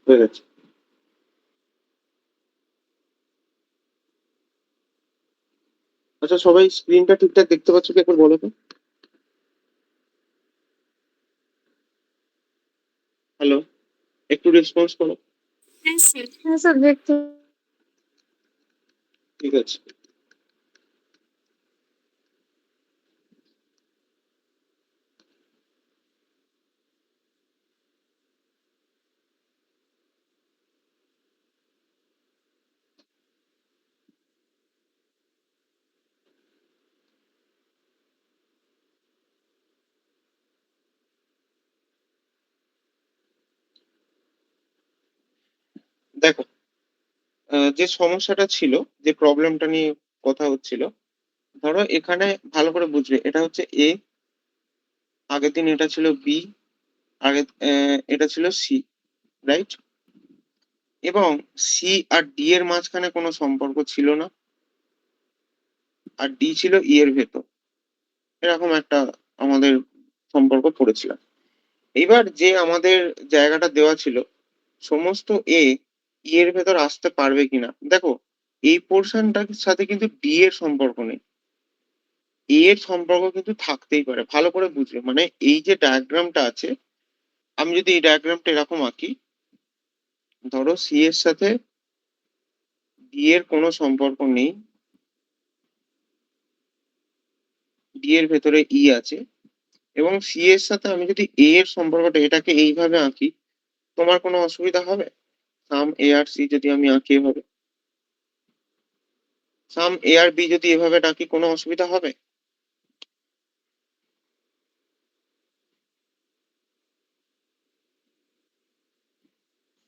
হয়ে গেছে। আচ্ছা, সবাই স্ক্রিনটা ঠিকঠাক দেখতে পাচ্ছ কি একবার বলো তো? হ্যালো, একটু রেসপন্স করো। হ্যাঁ স্যার দেখতে। ঠিক আছে। দেখো, যে সমস্যাটা ছিল, যে প্রবলেমটা নিয়ে কথা হচ্ছিল, ধরো এখানে ভালো করে বুঝবে, এটা হচ্ছে এ, আগের দিন এটা ছিল বি, আগে এটা ছিল সি, রাইট? এবং সি আর ডি এর মাঝখানে কোনো সম্পর্ক ছিল না, আর ডি ছিল ই এর ভেতর। এরকম একটা আমাদের সম্পর্ক পড়েছিলাম। এইবার যে আমাদের জায়গাটা দেওয়া ছিল, সমস্ত এ ই এর ভেতর আসতে পারবে কিনা, দেখো এই পোর্শনটার সাথে কিন্তু ডি এর সম্পর্ক নেই, এ এর সম্পর্ক কিন্তু থাকতেই পারে। ভালো করে বুঝবে, মানে এই যে ডায়াগ্রামটা আছে, আমি যদি এই ডায়াগ্রামটা এরকম আঁকি, ধরো সি এর সাথে ডি এর কোনো সম্পর্ক নেই, ডি এর ভেতরে ই আছে, এবং সি এর সাথে আমি যদি এ এর সম্পর্কটা এটাকে এইভাবে আঁকি, তোমার কোনো অসুবিধা হবে? সাম এ আর সি যদি আমি আঁকি এভাবে, সাম এ আর বি যদি এভাবে ডাকি, কোনো অসুবিধা হবে?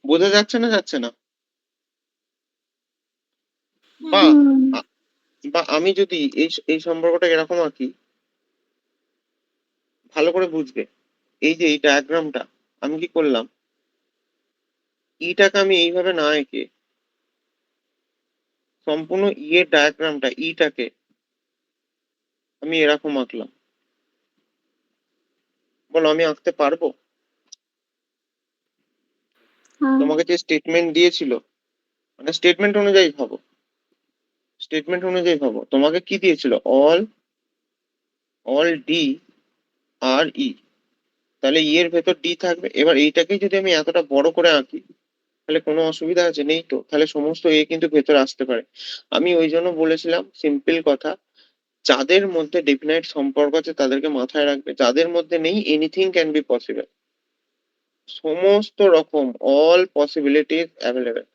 বোঝা যাচ্ছে না, যাচ্ছে না? বা হুম। আ- বা আমি যদি এই এই সম্পর্কটা এরকম আঁকি, ভালো করে বুঝবে, এই যে এই ডায়াগ্রামটা আমি কি করলাম, ইটাকে আমি এইভাবে না এঁকে সম্পূর্ণ ই এর ডায়াগ্রামটা, ইটাকে আমি এরকম আঁকলাম। বলো, আমি আঁকতে পারবো? হ্যাঁ। তোমাকে যে স্টেটমেন্ট দিয়েছিল, মানে স্টেটমেন্ট অনুযায়ী ভাবো, স্টেটমেন্ট অনুযায়ী ভাবো, তোমাকে কি দিয়েছিল? অল অল ডি আর ই, তাহলে ই এর ভেতর ডি থাকবে। এবার এইটাকেই যদি আমি এতটা বড় করে আঁকি, তাহলে কোনো অসুবিধা আছে? নেই তো, তাহলে সমস্ত এ কিন্তু ভেতরে আসতে পারে। আমি ওই জন্য বলেছিলাম সিম্পল কথা, যাদের মধ্যে ডেফিনাইট সম্পর্ক আছে তাদেরকে মাথায় রাখবে, যাদের মধ্যে নেই, এনিথিং ক্যান বি পসিবল, সমস্ত রকম, all possibilities available,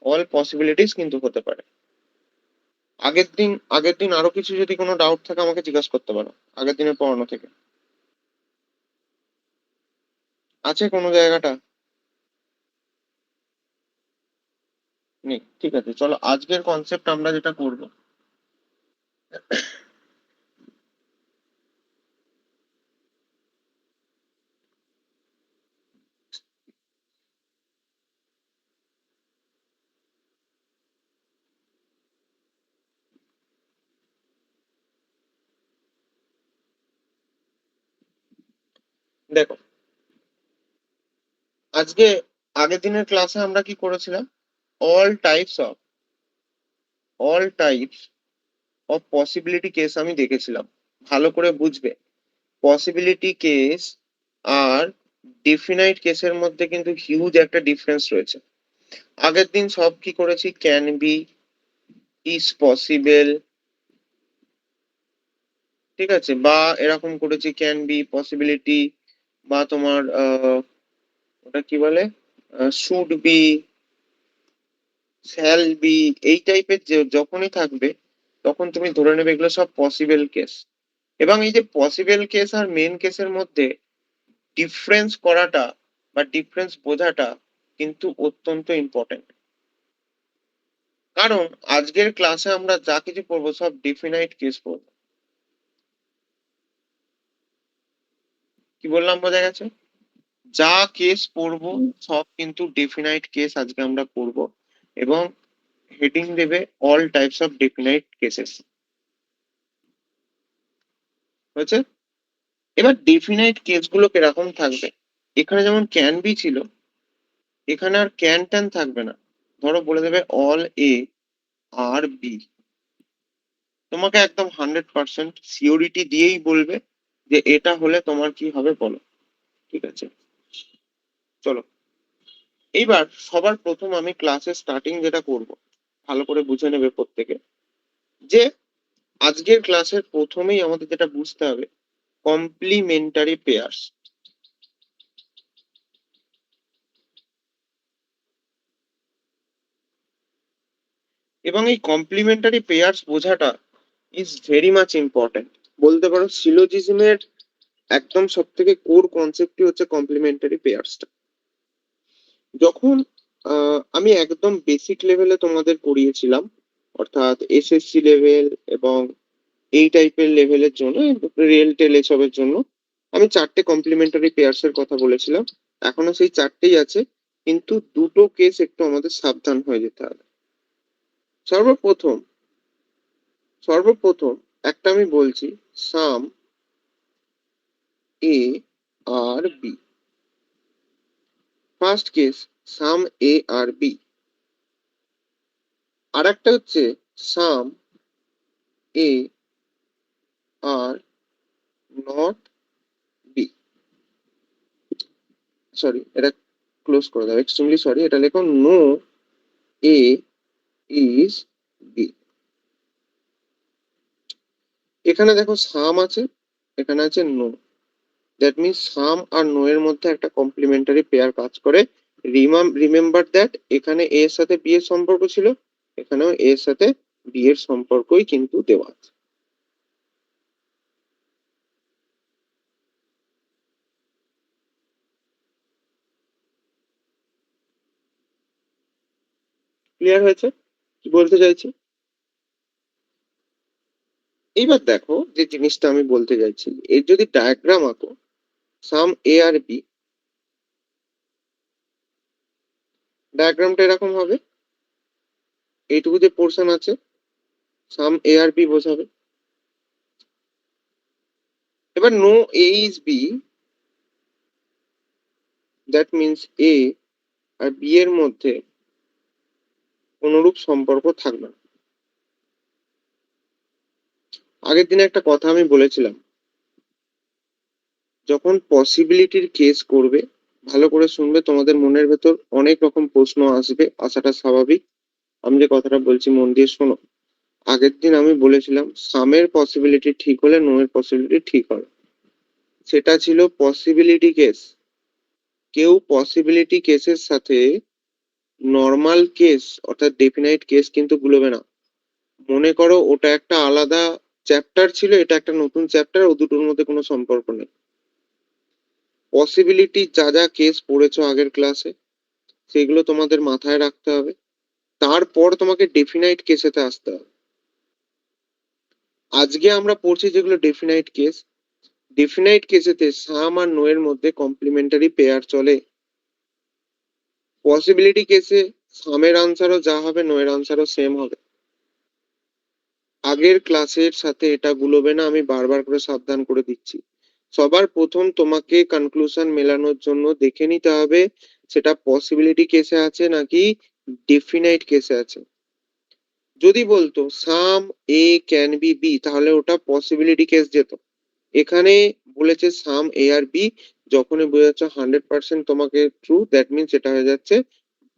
all possibilities কিন্তু হতে পারে। আগের দিন আরো কিছু যদি কোনো ডাউট থাকে আমাকে জিজ্ঞাসা করতে পারো, আগের দিনের পড়ানো থেকে। আছে কোনো জায়গাটা? নেই? ঠিক আছে, চলো আজকের কনসেপ্ট আমরা যেটা করব, দেখো আজকে, আগের দিনের ক্লাসে আমরা কি করেছিলাম, all types of all types of possibility case আমি দেখেছিলাম। ভালো করে বুঝবে, পসিবিলিটি কেস আর ডিফিনাইট কেসের মধ্যে কিন্তু হিউজ একটা ডিফারেন্স রয়েছে। আগের দিন সব কি করেছি, ক্যান বি, ইজ পসিবল, ঠিক আছে, বা এরকম করেছি ক্যান বি, পসিবিলিটি, বা তোমার ওটা কি বলে, শুড বি, শ্যাল বি, এই টাইপের যখনই থাকবে, তখন তুমি ধরে নেবে এগুলো সব পসিবল কেস। এবং এই যে পসিবল কেস আর মেন কেসের মধ্যে ডিফারেন্স করাটা বা ডিফারেন্স বোঝাটা কিন্তু অত্যন্ত ইম্পর্টেন্ট। কারণ আজকের ক্লাসে আমরা যা কিছু পড়বো সব ডিফিনাইট কেস পড়বো। কি বললাম, বোঝা গেছে? যা কেস পড়বো সব কিন্তু ডেফিনাইট কেস আজকে আমরা পড়বো, এবং হেডিং দেবে all types of definite cases. হয়েছে? এবার ডেফিনাইট কেসগুলো কিরকম থাকবে, এখানে যেমন ক্যান বি ছিল, এখানে আর ক্যান ট্যান থাকবে না। ধরো বলে দেবে অল এ আর বি, তোমাকে একদম 100% সিওরিটি দিয়েই বলবে যে এটা হলে তোমার কি হবে বলো। ঠিক আছে, চলো এইবার সবার প্রথম আমি ক্লাসের স্টার্টিং যেটা করব, ভালো করে বুঝে নেবে প্রত্যেকে, যে আজকের ক্লাসের প্রথমেই আমাদের যেটা বুঝতে হবে কমপ্লিমেন্টারি পেয়ার্স। এবং এই কমপ্লিমেন্টারি পেয়ার্স বোঝাটা ইজ ভেরি মাচ ইম্পর্টেন্ট। বলতে পারো সিলোজিজমের একদম সব থেকে কোর কনসেপ্টই হচ্ছে কমপ্লিমেন্টারি পেয়ার্সটা। যখন আমি একদম বেসিক লেভেলে তোমাদের করিয়েছিলাম, অর্থাৎ এসএসসি লেভেল এবং এই টাইপের লেভেলের জন্য, রিয়েল টেল এসবের জন্য আমি 4টে কমপ্লিমেন্টারি পেয়ার্স এর কথা বলেছিলাম। এখনো সেই 4টেই আছে, কিন্তু দুটো কেস একটু আমাদের সাবধান হয়ে যেতে হবে। সর্বপ্রথম সর্বপ্রথম একটা আমি বলছি, সাম A R B. First case, some A R B. আর একটা হচ্ছে সাম A are not B. Sorry, এটা ক্লোজ করে দাও, এক্সট্রিমলি সরি, এটা লেখো নো এ ইজ বি। এখানে দেখো সাম আছে, এখানে আছে নো। দ্যাট মিনস সাম আর নো এর মধ্যে একটা কমপ্লিমেন্টারি পেয়ার কাজ করে। রিমেম্বার দ্যাট এখানে এ এর সাথে বি এর সম্পর্ক ছিল, এখানেও এ এর সাথে বি এর সম্পর্কই কিন্তু দেওয়া আছে। ক্লিয়ার হয়েছে কি বলতে চাইছি? এইবার দেখো যে জিনিসটা আমি বলতে চাইছি, এর যদি ডায়াগ্রাম আঁকো, সাম এ আর বি, ডায়াগ্রামটা এরকম হবে। এইটুকু যে পোর্শন আছে সাম এ আর বি বোঝাবে। এবার no A is B, that means A R B এর মধ্যে কোনরূপ সম্পর্ক থাকবে না। আগের দিনে একটা কথা আমি বলেছিলাম, যখন পসিবিলিটির কেস করবে, ভালো করে শুনবে, তোমাদের মনের ভেতর অনেক রকম প্রশ্ন আসবে, আসাটা স্বাভাবিক। আমি যে কথাটা বলছি মন দিয়ে শোনো। আগের দিন আমি বলেছিলাম সামের পসিবিলিটি ঠিক হলে নো এর পসিবিলিটি ঠিক হবে, সেটা ছিল পসিবিলিটি কেস। কেউ পসিবিলিটি কেসের সাথে নর্মাল কেস অর্থাৎ ডেফিনাইট কেস কিন্তু গুলোবে না। মনে করো ওটা একটা আলাদা চ্যাপ্টার ছিল, এটা একটা নতুন চ্যাপ্টার, ও দুটোর মধ্যে কোনো সম্পর্ক নেই। পসিবিলিটি যা যা কেস পড়েছো আগের ক্লাসে, সেগুলো তোমাদের মাথায় রাখতে হবে। তারপর তোমাকে ডেফিনাইট কেসেতে আসতে হবে। আজকে আমরা পড়ছি যেগুলো ডেফিনাইট কেস, ডেফিনাইট কেসেতে সাম আর নো এর মধ্যে কমপ্লিমেন্টারি পেয়ার চলে। পসিবিলিটি কেসে সামের আনসারও যা হবে নো এর আনসারও সেম হবে। আগের ক্লাসের সাথে এটা গুলোবে না, আমি বারবার করে সাবধান করে দিচ্ছি। সবার প্রথম তোমাকে কনক্লুশন মেলানোর জন্য দেখে নিতে হবে সেটা পসিবিলিটি কেসে আছে নাকি ডেফিনাইট কেসে আছে। যদি বলতো সাম এ ক্যান বি বি, তাহলে ওটা পসিবিলিটি কেস যেত। এখানে বলেছে সাম এ আর বি, যখনই বোঝাচ্ছে 100% তোমাকে ট্রু, দ্যাট মিনস এটা হয়ে যাচ্ছে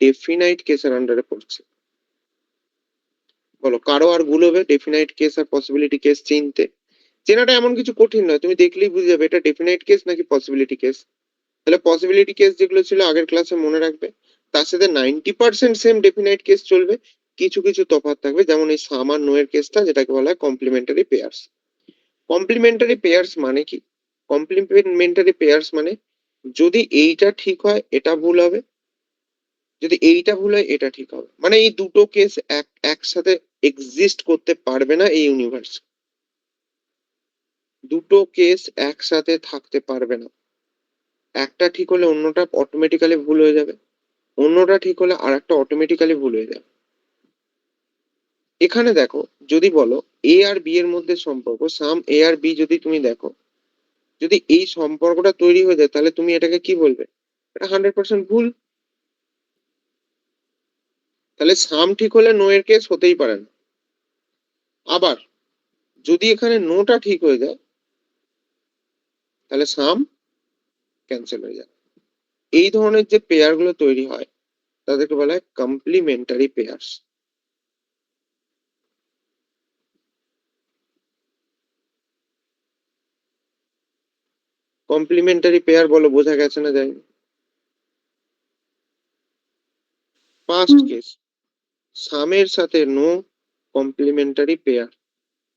ডেফিনাইট কেসের আন্ডারে পড়ছে। বলো কারো আর ভুল হবে ডেফিনাইট কেস আর পসিবিলিটি কেস চিনতে? চেনাটা এমন কিছু কঠিন নয়, তুমি দেখলেই বুঝে যাবে এটা ডেফিনাইট কেস নাকি পসিবিলিটি কেস। তাহলে পসিবিলিটি কেস যেগুলো ছিল আগের ক্লাসে মনে রাখবে, তার সাথে 90% সেম ডেফিনাইট কেস চলবে, কিছু কিছু তফাৎ থাকবে, যেমন এই সাম আর নো এর কেসটা, যেটাকে বলা হয় কমপ্লিমেন্টারি পেয়ার্স। কমপ্লিমেন্টারি পেয়ার্স মানে কি? কমপ্লিমেন্টারি পেয়ার্স মানে যদি এইটা ঠিক হয় এটা ভুল হবে, যদি এইটা ভুল হয় এটা ঠিক হবে। মানে এই দুটো কেস একসাথে এক্সিস্ট করতে পারবে না এই ইউনিভার্স। দুটো কেস একসাথে থাকতে পারবে না। একটা ঠিক হলে অন্যটা অটোমেটিক্যালি ভুল হয়ে যাবে, অন্যটা ঠিক হলে আর একটা অটোমেটিক্যালি ভুল হয়ে যাবে। এখানে দেখো, যদি বলো এ আর বি এর মধ্যে সম্পর্ক, সাম এ আর বি যদি তুমি দেখো, যদি এই সম্পর্কটা তৈরি হয়ে যায় তাহলে তুমি এটাকে কি বলবে? এটা 100% ভুল। তাহলে সাম ঠিক হলে নো এর কেস হতেই পারে না। আবার যদি এখানে নোটা ঠিক হয়ে যায় তাহলে সাম ক্যান্সেল হয়ে যায়। এই ধরনের যে পেয়ার গুলো তৈরি হয় তাদেরকে বলা হয় কমপ্লিমেন্টারি পেয়ার্স। কমপ্লিমেন্টারি পেয়ার বলো, বোঝা গেছে না যায়নি? ফার্স্ট কেস, সামের সাথে নো কমপ্লিমেন্টারি পেয়ার।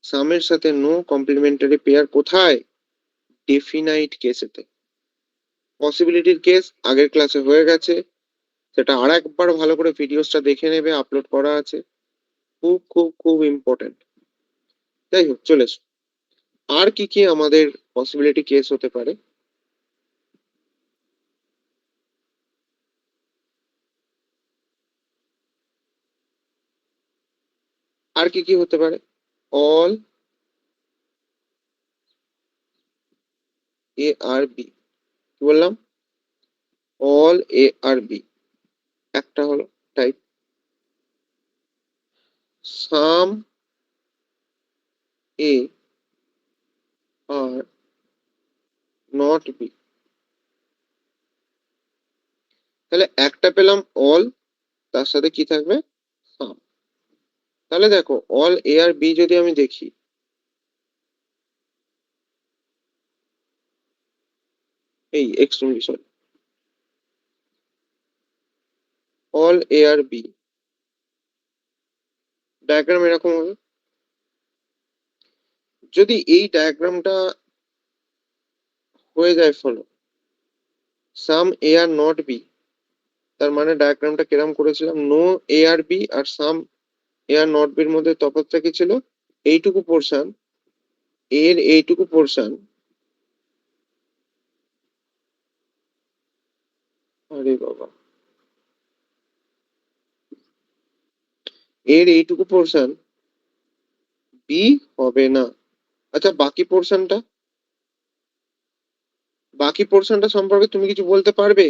সামের সাথে নো কমপ্লিমেন্টারি পেয়ার কোথায়? ডেফিনাইট কেসেতে। পসিবিলিটির কেস আগের ক্লাসে হয়ে গেছে, সেটা আর একবার ভালো করে ভিডিওসটা দেখে নেবে, আপলোড করা আছে। খুব খুব খুব ইম্পর্টেন্ট। যাই হোক, চলে এসো। আর কি কি আমাদের পসিবিলিটি কেস হতে পারে? আর কি কি হতে পারে? All A R B. কি বললাম? অল এ আর বি একটা হলো type. Some A are not B. তাহলে একটা পেলাম অল, তার সাথে কি থাকবে? সাম। তাহলে দেখো, অল এ আর বি যদি আমি দেখি, এই extremely sorry, all A R B diagram এরকম হবে। যদি এই ডায়াগ্রামটা হয়ে যায় follow some A are not B, তার মানে ডায়াগ্রামটা কিরম করেছিলাম? নো এ আর বি আর সাম এ আর নট বির মধ্যে তফাৎটা কি ছিল? এইটুকু পোর্শন, এর এইটুকু পোর্শন, আরে বাবা, এর এইটুকু পোর্শন বি হবে না। আচ্ছা, বাকি পোর্শনটা সম্পর্কে তুমি কিছু বলতে পারবে?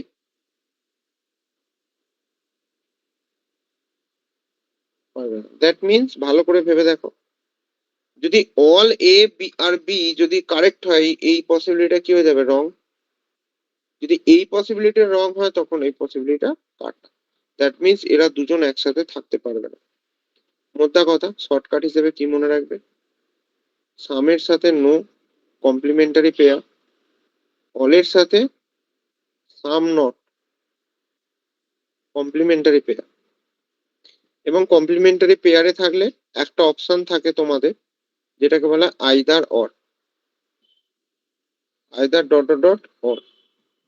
পারবে না। দ্যাট মিনস ভালো করে ভেবে দেখো, যদি all A B R B যদি কারেক্ট হয়, এই পসিবিলিটিটা কি হয়ে যাবে? রং। যদি এই পসিবিলিটি রং হয় তখন এই পসিবিলিটিটা কাট। দ্যাট মিনস এরা দুজন একসাথে থাকতে পারবে না। মোদ্দা কথা, শর্টকাট হিসেবে কি মনে রাখবে? সামের সাথে নো কমপ্লিমেন্টারি পেয়ার, অলের সাথে সাম নট কমপ্লিমেন্টারি পেয়ার। এবং কমপ্লিমেন্টারি পেয়ারে থাকলে একটা অপশন থাকে তোমাদের, যেটাকে বলা either or, either dot dot dot or.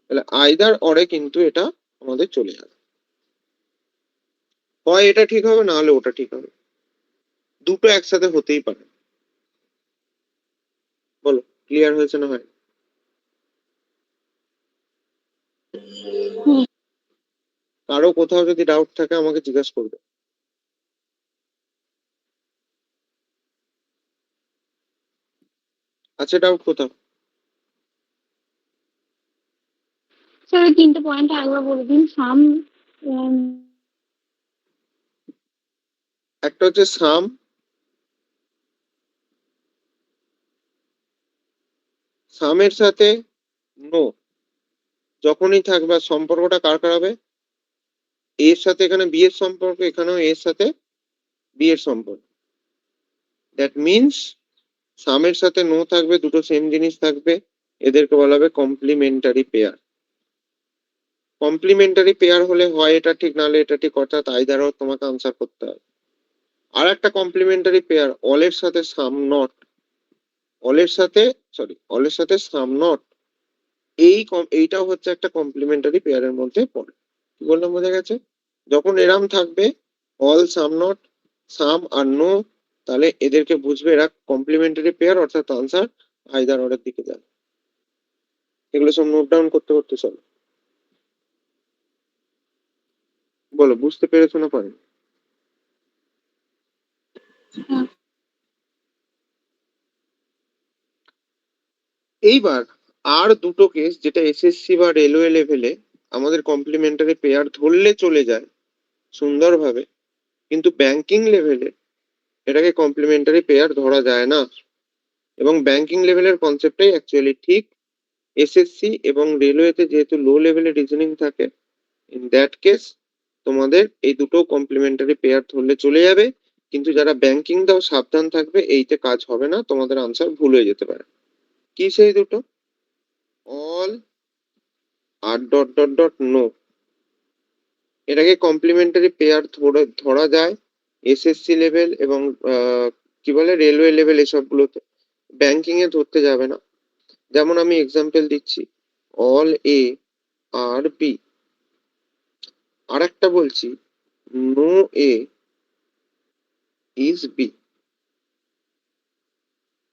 তাহলে আইদার অরে কিন্তু এটা আমাদের চলে যাবে, হয় এটা ঠিক হবে না হলে ওটা ঠিক হবে। দুটো একসাথে হতেই পারে। বলো, ক্লিয়ার হয়েছে না হয়? কারো কোথাও যদি ডাউট থাকে আমাকে জিজ্ঞাসা করবে। আছে ডাউট কোথাও? স্যার ওই তিনটে পয়েন্ট আরেকবার বলে দিন। সাম একটা হচ্ছে সাম, সামের সাথে নো যখনই থাকবে, আর সম্পর্কটা কার কার হবে? এর সাথে এখানে বি এর সম্পর্ক, এখানেও এর সাথে বি এর সম্পর্ক। দ্যাট মিনস সামের সাথে নো থাকবে, দুটো সেম জিনিস থাকবে, এদেরকে বলা হবে কমপ্লিমেন্টারি পেয়ার। কমপ্লিমেন্টারি পেয়ার হলে হয় এটা ঠিক, নাহলে এটা ঠিক, অর্থাৎ আইদারও তোমাকে আনসার করতে হবে। আর একটা কমপ্লিমেন্টারি পেয়ার অলের সাথে সাম নট, অলের সাথে অলের সাথে সাম নট, এইটাও হচ্ছে একটা কমপ্লিমেন্টারি পেয়ারের মধ্যে পড়ে। কি বললাম, বোঝা গেছে? যখন এরাম থাকবে অল সাম নট, সাম আর নো, তাহলে এদেরকে বুঝবে এরা কমপ্লিমেন্টারি পেয়ার, অর্থাৎ আনসার আইদার অরের দিকে যাবে। এগুলো সব নোট ডাউন করতে করতে চলো। বলো, বুঝতে পেরেছো না পারে? এইবার আর দুটো কেস, যেটা এসএসসি বা রেলওয়ে লেভেলে আমাদের কমপ্লিমেন্টারি পেয়ার ধরলে চলে যায় সুন্দরভাবে, কিন্তু ব্যাংকিং লেভেলে এটাকে কমপ্লিমেন্টারি পেয়ার ধরা যায় না। এবং ব্যাংকিং লেভেলের কনসেপ্টটাই অ্যাকচুয়ালি ঠিক। এসএসসি এবং রেলওয়েতে যেহেতু লো লেভেলের রিজনিং থাকে, ইন দ্যাট কেস তোমাদের এই দুটো কমপ্লিমেন্টারি পেয়ার ধরলে চলে যাবে। কিন্তু যারা ব্যাংকিং দাও সাবধান থাকবে, এইতে কাজ হবে না, তোমাদের আনসার ভুল হয়ে যেতে পারে। কি সেই দুটো? অল আর ডট ডট ডট নো। এটাকে কমপ্লিমেন্টারি পেয়ার ধরা যায় এসএসসি লেভেল এবং কি বলে রেলওয়ে লেভেল এসবগুলোতে, ব্যাংকিং এ ধরতে যাবে না। যেমন আমি এক্সাম্পল দিচ্ছি, অল এ আর বি। আর একটা বলছি, নো এ ইজ বি।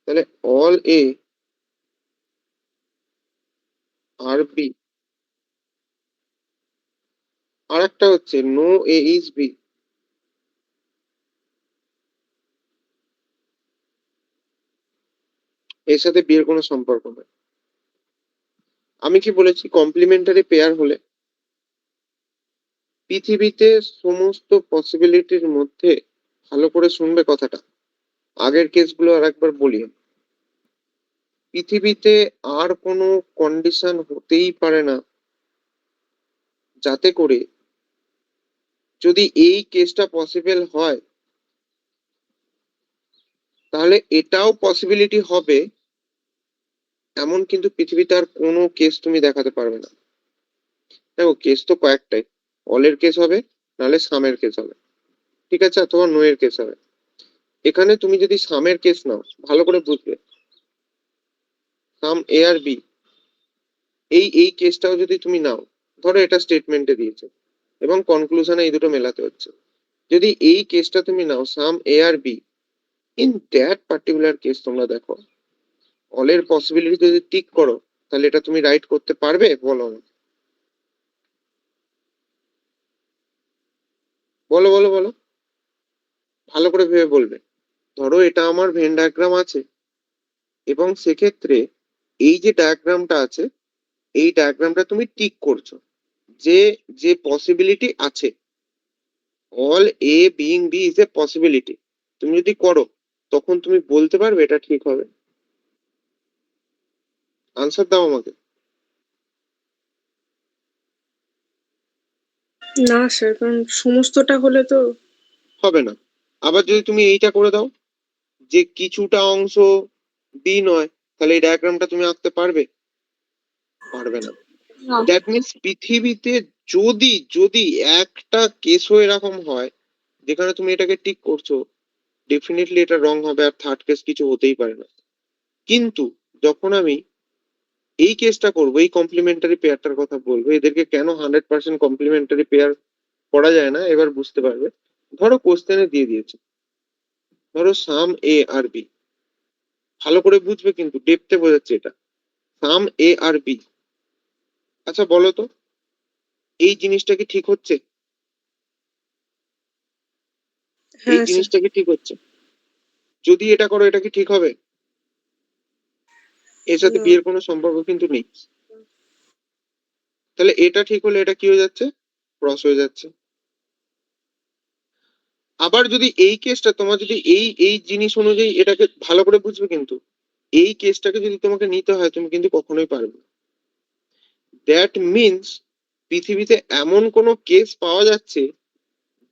তাহলে অল এ আর বি। আর একটা হচ্ছে নো এ ইজ বি। এর সাথে বি এর কোনো সম্পর্ক নেই। আমি কি বলেছি? কমপ্লিমেন্টারি পেয়ার হলে পৃথিবীতে সমস্ত পসিবিলিটির মধ্যে, ভালো করে শুনবে কথাটা, আগের কেসগুলো আর একবার বলি, পৃথিবীতে আর কোনো কন্ডিশন হতেই পারে না যাতে করে যদি এই কেসটা পসিবল হয়, তাহলে এটাও পসিবিলিটি হবে, এমন কিন্তু পৃথিবীতে আর কোনো কেস তুমি দেখাতে পারবে না। দেখো, কেস তো কয়েকটাই, অলের কেস হবে, নাহলে সামের কেস হবে, ঠিক আছে, অথবা নোয়ের কেস হবে। এখানে তুমি যদি সামের কেস নাও, ভালো করে বুঝবে, সাম এ আর বি, এই কেসটাও যদি তুমি নাও, ধরো এটা স্টেটমেন্টে দিয়েছে এবং কনক্লুশনে এই দুটো মেলাতে হচ্ছে, যদি এই কেসটা তুমি নাও some A R B, in that particular case তোমরা দেখো অলের পসিবিলিটি যদি টিক করো, তাহলে এটা তুমি রাইট করতে পারবে? বলো আমাকে। বলো বলো বলো, ভালো করে ভেবে বলবে। ধরো এটা আমার ভেন ডায়াগ্রাম আছে, এবং সেক্ষেত্রে এই যে ডায়াগ্রামটা আছে, এই ডায়াগ্রামটা তুমি টিক করছো যে যে পসিবিলিটি আছে, all A being B is a possibility, তুমি যদি করো, তখন তুমি বলতে পারবে এটা ঠিক হবে? আনসার দাও আমাকে। না স্যার, কারণ সমস্তটা হলে তো হবে না। আবার যদি তুমি এইটা করে দাও যে কিছুটা অংশ বি নয়, তাহলে এই ডায়াগ্রামটা তুমি আঁকতে পারবে? পারবে না। না। দ্যাট মিনস পৃথিবীতে যদি যদি একটা কেসও এরকম হয় যেখানে তুমি এটাকে টিক করছো, ডেফিনেটলি এটা রং হবে, আর থার্ড কেস কিছু হতেই পারে না। কিন্তু যখন আমি এই কেসটা করবো, এই কমপ্লিমেন্টারি পেয়ারটার কথা বলবো, এদেরকে কেন 100% কমপ্লিমেন্টারি পেয়ার করা যায় না এবার বুঝতে পারবে। ধরো কোশ্চেনে দিয়ে দিয়েছে, ধরো সাম এ আর বি, ভালো করে বুঝবে কিন্তু ডেপথে বোঝাচ্ছে এটা, সাম এ আর বি। আচ্ছা বলো তো, এই জিনিসটা কি ঠিক হচ্ছে? এই হ্যাঁ স্যার। জিনিসটা কি ঠিক হচ্ছে? যদি এটা করো, এটা কি ঠিক হবে? এর সাথে না। বি এর কোনো সম্পর্ক কিন্তু নেই। তাহলে এটা ঠিক হলে এটা কি হয়ে যাচ্ছে? ক্রস হয়ে যাচ্ছে। আবার যদি এই কেসটা তোমার, যদি এই এই জিনিস অনুযায়ী এটাকে ভালো করে বুঝবে কিন্তু, এই কেসটাকে যদি তোমাকে নিতে হয়, তুমি কিন্তু কখনোই পারবে না। দ্যাট মিনস পৃথিবীতে এমন কোনো কেস পাওয়া যাচ্ছে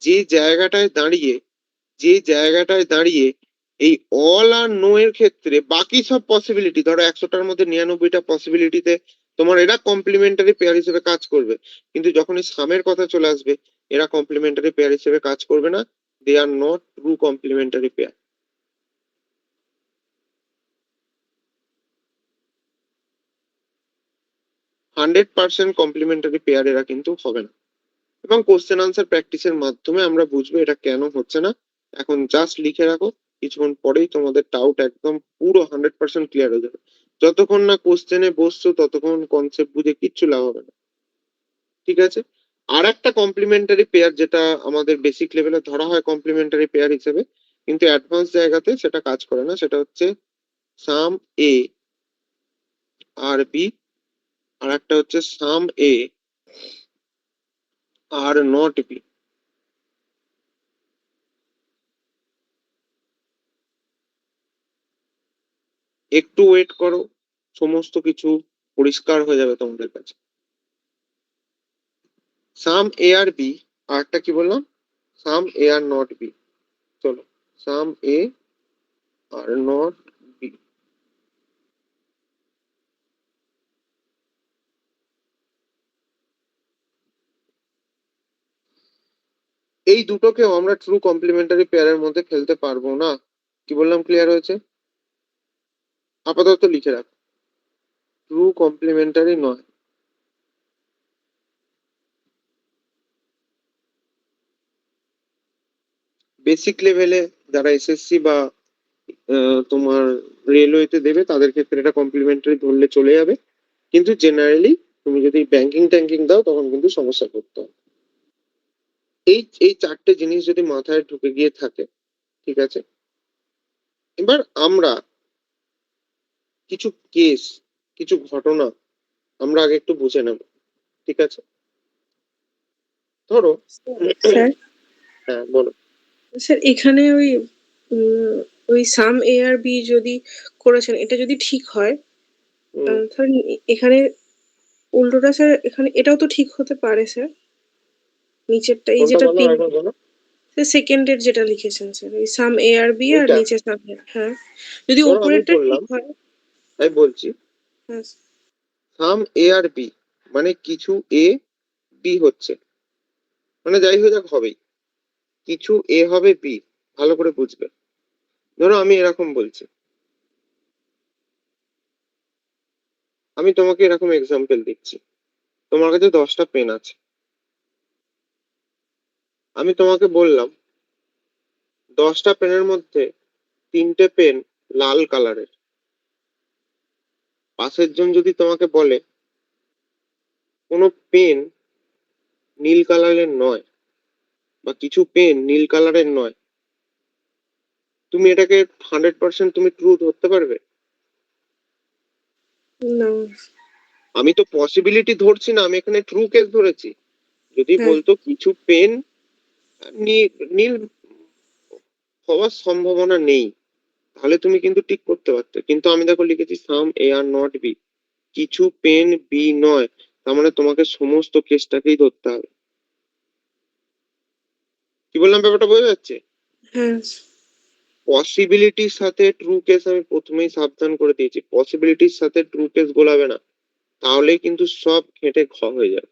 যে জায়গাটায় দাঁড়িয়ে, যে জায়গাটায় দাঁড়িয়ে এই অল আর নো এর ক্ষেত্রে বাকি সব পসিবিলিটি, ধরো 100টার মধ্যে 99টা পসিবিলিটিতে তোমার এরা কমপ্লিমেন্টারি পেয়ার হিসেবে কাজ করবে, কিন্তু যখন এই সামের কথা চলে আসবে, এরা কমপ্লিমেন্টারি পেয়ার হিসেবে কাজ করবে না। They are not true complementary pair. 100% complementary pair এরা কিন্তু হবে না। এবং কোশ্চেন আনসার প্র্যাকটিসের মাধ্যমে আমরা বুঝবো এটা কেন হচ্ছে না। এখন জাস্ট লিখে রাখো, কিছুক্ষণ পরেই তোমাদের ডাউট একদম পুরো 100% ক্লিয়ার হয়ে যাবে। যতক্ষণ না কোশ্চেনে বসছো, ততক্ষণ কনসেপ্ট বুঝে কিচ্ছু লাভ হবে না, ঠিক আছে? আর একটা কমপ্লিমেন্টারি পেয়ার যেটা আমাদের বেসিক লেভেলে ধরা হয় কমপ্লিমেন্টারি পেয়ার হিসেবে, কিন্তু অ্যাডভান্স জায়গাতে সেটা কাজ করে না, সেটা হচ্ছে সাম এ আর বি, আর একটা হচ্ছে সাম এ আর নট বি। একটু ওয়েট করো, সমস্ত কিছু পরিষ্কার হয়ে যাবে তোমাদের কাছে। সাম এ আর বি, আর একটা কি বললাম, সাম এ আর নট বি। চলো, সাম এ আর নট বি। এই দুটোকেও আমরা ট্রু কমপ্লিমেন্টারি পেয়ারের মধ্যে ফেলতে পারবো না। কি বললাম, ক্লিয়ার হয়েছে? আপাতত লিখে রাখ, ট্রু কমপ্লিমেন্টারি নয়। বেসিক লেভেলে যারা এসএসসি বা তোমার রেলওয়েতে দেবে তাদের ক্ষেত্রে এটা কমপ্লিমেন্টারি ধরলে চলে যাবে, কিন্তু জেনারেলি তুমি যদি ব্যাংকিং ট্যাঙ্কিং দাও তখন কিন্তু সমস্যা করতে হবে। এই এই চারটে জিনিস যদি মাথায় ঢুকে গিয়ে থাকে, ঠিক আছে। এবার আমরা কিছু কেস, কিছু ঘটনা আমরা আগে একটু বুঝে নেব, ঠিক আছে। ধরো, স্যার হ্যাঁ বলো। স্যার এখানে ওই সাম এ আর বি যদি করেছেন, এটা যদি ঠিক হয়, ধরেন এখানে উল্টোটা স্যার, এখানে এটাও তো ঠিক হতে পারে স্যার। নিচেরটা এই কোনটা যেটা বলো, তিন, আরেকবার বলো। সেকেন্ডের যেটা লিখেছেন স্যার, ওই সাম এ আর বি আর এইটা নিচে সাম, হ্যাঁ, যদি ধরো আমি উপরেরটা ঠিক বললাম, হয়। তাই বলছি, হ্যাঁ সাম এ আর বি মানে কিছু এ বি হচ্ছে, মানে যাই হয়ে যাক হবেই, কিছু এ হবে বি। ভালো করে বুঝবে। ধরো আমি এরকম বলছি, আমি তোমাকে এরকম এক্সাম্পল দিচ্ছি, তোমার কাছে 10টা পেন আছে। আমি তোমাকে বললাম 10টা পেনের মধ্যে 3টে পেন লাল কালারের। পাশের জন যদি তোমাকে বলে কোনো পেন নীল কালারের নয়, বা কিছু পেন নীল কালারের নয়, তুমি এটাকে 100% তুমি ট্রু ধরতে পারবে? না। আমি তো পসিবিলিটি ধরছি না, আমি এখানে ট্রু কেস ধরেছি। যদি হ্যাঁ বলতো কিছু পেন নীল হওয়ার সম্ভাবনা নেই, তাহলে তুমি কিন্তু ঠিক করতে পারতে, কিন্তু আমি দেখো লিখেছি সাম এ আর নট বি, কিছু পেন বি নয়, তার মানে তোমাকে সমস্ত কেসটাকেই ধরতে হবে। কি বললাম, ব্যাপারটা বোঝা যাচ্ছে? হ্যাঁ পসিবিলিটির সাথে ট্রু কেস আমি প্রথমেই সাবধান করে দিয়েছি, পসিবিলিটির সাথে ট্রু কেস গোলাবে না, তাহলেই কিন্তু সব ঘেঁটে হয়ে যাবে।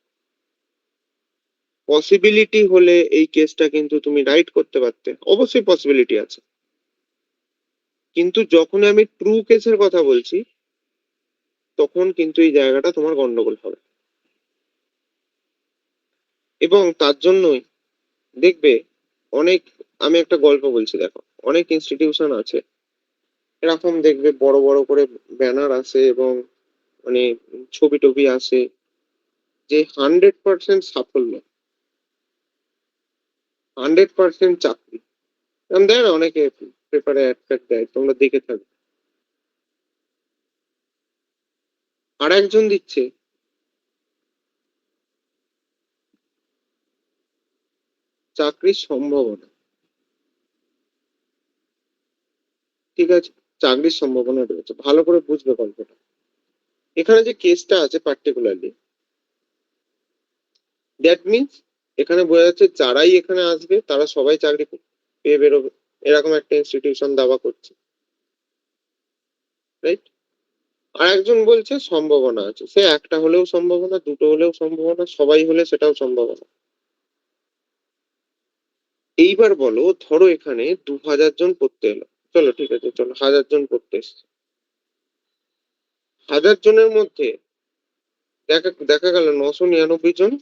পসিবিলিটি হলে এই কেসটা কিন্তু তুমি রাইট করতে পারতে, অবশ্যই পসিবিলিটি আছে, কিন্তু যখন আমি ট্রু কেসের কথা বলছি তখন কিন্তু এই জায়গাটা তোমার গন্ডগোল হবে। এবং তার জন্যই দেখবে অনেক, আমি একটা গল্প বলছি, দেখো অনেক ইনস্টিটিউশন আছে এরকম, দেখবে বড় বড় করে ব্যানার আসে এবং মানে ছবি টবি আসে যে 100% সাফল্য, 100% চাকরি, এরকম দেয় না অনেকে, পেপারে অ্যাড ফ্যাড দেয়, তোমরা দেখে থাকবে। আর একজন দিচ্ছে চাকরির সম্ভাবনা, ঠিক আছে, চাকরির সম্ভাবনা রয়েছে, ভালো করে বুঝবে গল্পটা। এখানে যে কেসটা আছে পার্টিকুলারলি, দ্যাট মিনস এখানে বোঝা যাচ্ছে যারাই এখানে আসবে তারা সবাই চাকরি পেয়ে বেরোবে, এরকম একটা ইনস্টিটিউশন দাবা করছে, রাইট। আর একজন বলছে সম্ভাবনা আছে, সে একটা হলেও সম্ভাবনা, দুটো হলেও সম্ভাবনা, সবাই হলে সেটাও সম্ভাবনা। এইবার বলো, ধরো এখানে 2000 জন পড়তে এলো, চলো ঠিক আছে, চলো 1000 জন পড়তে এসছে, 1000 জনের মধ্যে দেখা দেখা গেল 999 জন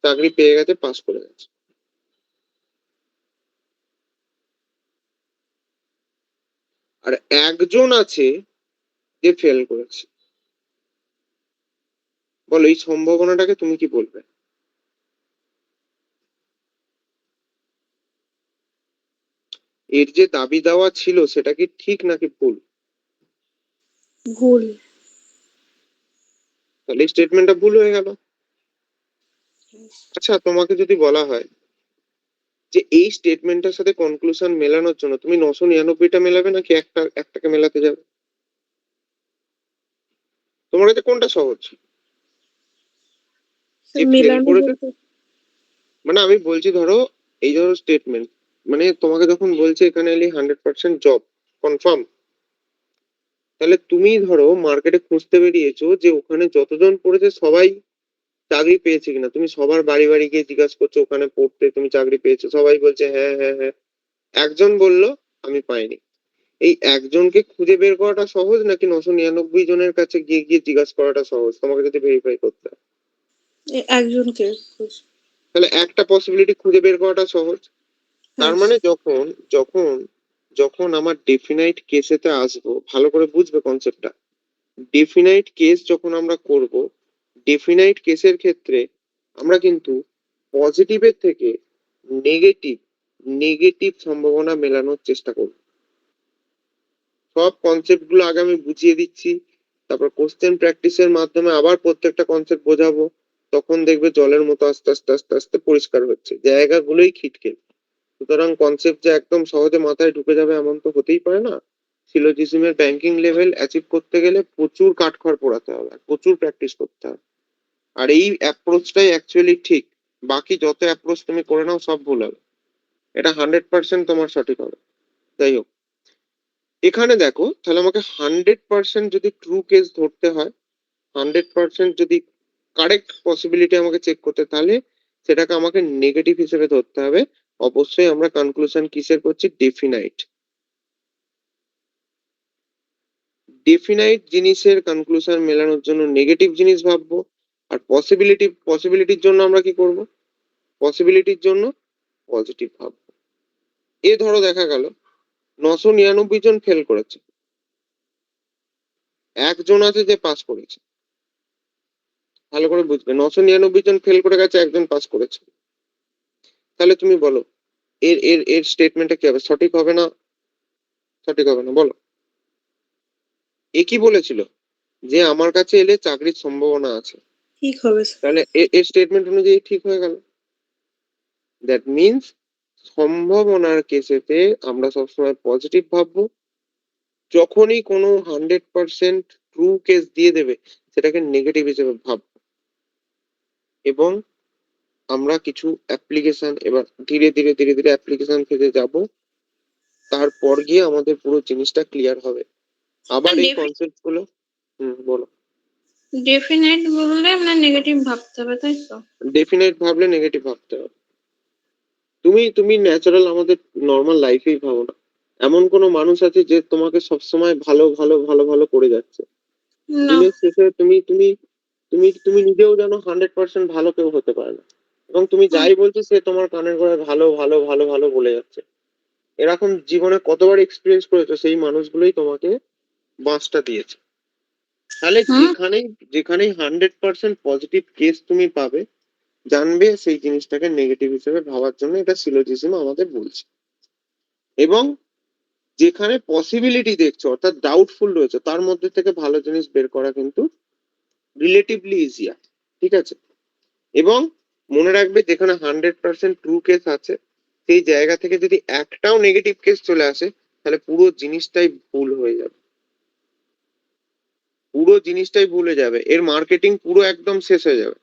চাকরি পেয়ে গেছে, পাস করে গেছে। আর একজন আছে যে ফেল করেছে। বলো এই সম্ভাবনাটাকে তুমি কি বলবে? এর যে দাবি দেওয়া ছিল সেটা কি ঠিক নাকি ভুল? ভুল। তাহলে স্টেটমেন্টটা ভুল হয়ে গেল। আচ্ছা, তোমাকে যদি বলা হয় যে এই স্টেটমেন্টটার সাথে কনক্লুশন মেলানোর জন্য তুমি 999টা মেলাবে নাকি একটাকে মেলাতে যাবে? তোমার কাছে কোনটা সহজ? যে ফেল মেলানো করেছে, বলতে মানে আমি বলছি ধরো, এই ধরো স্টেটমেন্ট, মানে তোমাকে যখন বলছে এখানে এলি 100% জব কনফার্ম, তাহলে তুমি ধরো মার্কেটে খুঁজতে বেরিয়েছো যে ওখানে যতজন পড়েছে সবাই চাকরি পেয়েছে কিনা, তুমি সবার বাড়ি বাড়ি গিয়ে জিজ্ঞাসা করছো ওখানে পড়তে তুমি চাকরি পেয়েছো, সবাই বলছে হ্যাঁ হ্যাঁ হ্যাঁ, একজন বললো আমি পাইনি। এই একজনকে খুঁজে বের করাটা সহজ নাকি 999 জনের কাছে গিয়ে গিয়ে জিজ্ঞাসা করাটা সহজ তোমাকে যদি ভেরিফাই করতে হয়? একজনকে তাহলে একটা পসিবিলিটি খুঁজে বের করাটা সহজ। তার হ্যাঁ মানে যখন যখন যখন আমার ডেফিনাইট কেসেতে আসবো, ভালো করে বুঝবে কনসেপ্টটা। ডেফিনাইট কেস যখন আমরা করব, ডেফিনাইট কেসের ক্ষেত্রে আমরা কিন্তু পজিটিভের থেকে নেগেটিভ নেগেটিভ সম্ভাবনা মেলানোর চেষ্টা করব। সব কনসেপ্ট গুলো আগে আমি বুঝিয়ে দিচ্ছি, তারপর কোশ্চেন প্র্যাকটিসের মাধ্যমে আবার প্রত্যেকটা কনসেপ্ট বোঝাবো। তখন দেখবে জলের মতো আস্তে আস্তে আস্তে আস্তে পরিষ্কার হচ্ছে, জায়গাগুলোই খিটখিট। সুতরাং কনসেপ্ট যে একদম সহজে মাথায় ঢুকে যাবে এমন তো হতেই পারে না। সিলোজিজমের ব্যাংকিং লেভেল অ্যাচিভ করতে গেলে প্রচুর কাঠখড় পোড়াতে হবে, আর প্রচুর প্র্যাকটিস করতে হবে। আর এই অ্যাপ্রোচটাই অ্যাকচুয়ালি ঠিক। বাকি যত অ্যাপ্রোচ তুমি করে নাও সব ভুল হবে, এটা 100% তোমার সঠিক হবে। যাই হোক, এখানে দেখো, তাহলে আমাকে 100% যদি ট্রু কেস ধরতে হয়, 100% যদি কারেক্ট পসিবিলিটি আমাকে চেক করতে, তাহলে সেটাকে আমাকে নেগেটিভ হিসেবে ধরতে হবে। অবশ্যই আমরা কনক্লুশন কিসের করছি? ডেফিনাইট। ডেফিনাইট জিনিসের কনক্লুশন মেলানোর জন্য নেগেটিভ জিনিস ভাববো, আর পসিবিলিটির জন্য আমরা কি করব? পসিবিলিটির জন্য পজিটিভ ভাববো। এ ধরো দেখা গেল 999 জন ফেল করেছে, একজন আছে যে পাস করেছে। ভালো করে বুঝবে, 999 জন ফেল করে গেছে, একজন পাস করেছে। তাহলে তুমি বলো, এর এর এর স্টেটমেন্টটা কি হবে? সঠিক হবে না সঠিক হবে না বলো? এ কি বলেছিল? যে আমার কাছে এলে চাকরির সম্ভাবনা আছে। ঠিক হবে স্যার। তাহলে এর স্টেটমেন্ট অনুযায়ী ঠিক হয়ে গেল। দ্যাট মিনস সম্ভাবনার কেসেতে আমরা সবসময় পজিটিভ ভাববো। যখনই কোনো 100% ট্রু কেস দিয়ে দেবে, সেটাকে নেগেটিভ হিসেবে ভাববো। এবং আমরা কিছু অ্যাপ্লিকেশন, এবার ধীরে ধীরে ধীরে ধীরে অ্যাপ্লিকেশন ফেজে যাব, তারপর গিয়ে আমাদের পুরো জিনিসটা ক্লিয়ার হবে। আবার এই কনসেপ্ট গুলো, বলো। ডেফিনেট বললে আমরা নেগেটিভ ভাবতে হবে, তাই তো? ডেফিনেট ভাবলে নেগেটিভ ভাবতে হবে। তুমি তুমি ন্যাচারাল আমাদের নর্মাল লাইফেই ভাবো না, এমন কোনো মানুষ আছে যে তোমাকে সবসময় ভালো ভালো ভালো ভালো করে যাচ্ছে? না। দিনের শেষে তুমি তুমি তুমি তুমি নিজেও জানো 100% ভালো কেউ হতে পারে না, এবং তুমি যাই বলছো সে তোমার কানের গোড়ায় ভালো ভালো ভালো ভালো বলে যাচ্ছে। এরকম জীবনে কতবার এক্সপিরিয়েন্স করেছো, সেই মানুষগুলোই তোমাকে বাঁশটা দিয়েছে। তাহলে হুম। যেখানেই যেখানেই 100% পজিটিভ কেস তুমি পাবে, জানবে সেই জিনিসটাকে নেগেটিভ হিসেবে ভাবার জন্য এটা সিলোজিজম আমাদের বলছে। এবং যেখানে পসিবিলিটি দেখছো, অর্থাৎ ডাউটফুল রয়েছে, তার মধ্যে থেকে ভালো জিনিস বের করা কিন্তু রিলেটিভলি ইজিয়ার। ঠিক আছে? এবং মনে রাখবে, যেখানে 100% ট্রু কেস আছে, সেই জায়গা থেকে যদি একটাও নেগেটিভ কেস চলে আসে, তাহলে পুরো জিনিসটাই ভুল হয়ে যাবে। পুরো জিনিসটাই ভুলে যাবে, এর মার্কেটিং পুরো একদম শেষ হয়ে যাবে।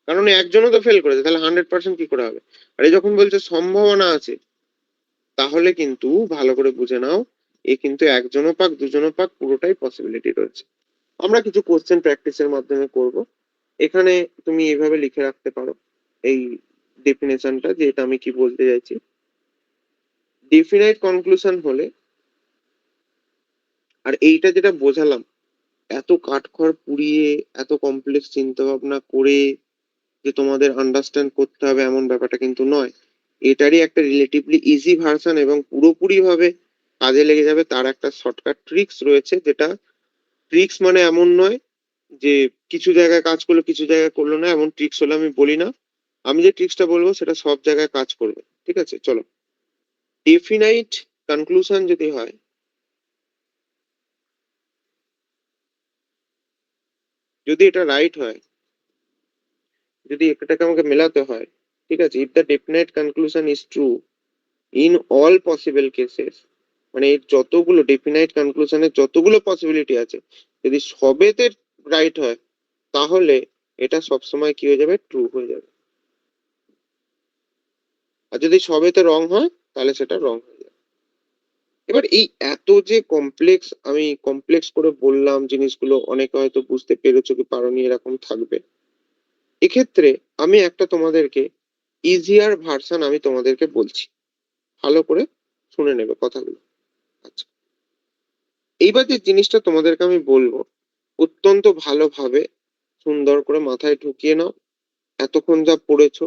কারণ একজনও তো ফেল করেছে, তাহলে 100% কি করে হবে? আর এই যখন বলছে সম্ভাবনা আছে, তাহলে কিন্তু ভালো করে বুঝে নাও, এ কিন্তু একজনও পাক দুজনও পাক পুরোটাই পসিবিলিটি রয়েছে। আমরা কিছু কোশ্চেন প্র্যাকটিসের মাধ্যমে করব। এখানে তুমি এইভাবে লিখে রাখতে পারো এই ডেফিনেশনটা, যে এটা আমি কি বলতে চাইছি। ডেফিনাইট কনক্লুশন হলে, আর এইটা যেটা বোঝালাম, এত কাঠখড় পুড়িয়ে এত কমপ্লেক্স চিন্তা ভাবনা করে যে তোমাদের আন্ডারস্ট্যান্ড করতে হবে এমন ব্যাপারটা কিন্তু নয়। এটারই একটা রিলেটিভলি ইজি ভার্সন, এবং পুরোপুরি ভাবে কাজে লেগে যাবে তার একটা শর্টকাট ট্রিক্স রয়েছে। যেটা ট্রিক্স মানে এমন নয় যে কিছু জায়গায় কাজ করলো কিছু জায়গায় করলো না, এমন ট্রিক্স হলে আমি বলি না। আমি যে ট্রিক্সটা বলবো সেটা সব জায়গায় কাজ করবে। ঠিক আছে, চলো। ডেফিনাইট কনক্লুশন যদি হয়, যদি এটা রাইট হয়, যদি এটাকে আমাকে মেলাতে হয়, ঠিক আছে, if the definite conclusion is true in all possible cases, মানে এর যতগুলো ডেফিনাইট কনক্লুশনের যতগুলো পসিবিলিটি আছে, যদি সবেতে রাইট হয়, তাহলে এটা সবসময় কি হয়ে যাবে, ট্রু হয়ে যাবে। আর যদি সবেতে রং হয়, তাহলে সেটা রং হয়ে যাবে। এবার এই এত যে কমপ্লেক্স, আমি কমপ্লেক্স করে বললাম জিনিসগুলো, অনেকে হয়তো বুঝতে পেরেছো কি পারোনি, এরকম থাকবে। এক্ষেত্রে আমি একটা তোমাদেরকে ইজিয়ার ভার্সন আমি তোমাদেরকে বলছি, ভালো করে শুনে নেবে কথাগুলো। আচ্ছা, এইবার যে জিনিসটা তোমাদেরকে আমি বলবো, অত্যন্ত ভালোভাবে সুন্দর করে মাথায় ঢুকিয়ে নাও। এতক্ষণ যা পড়েছো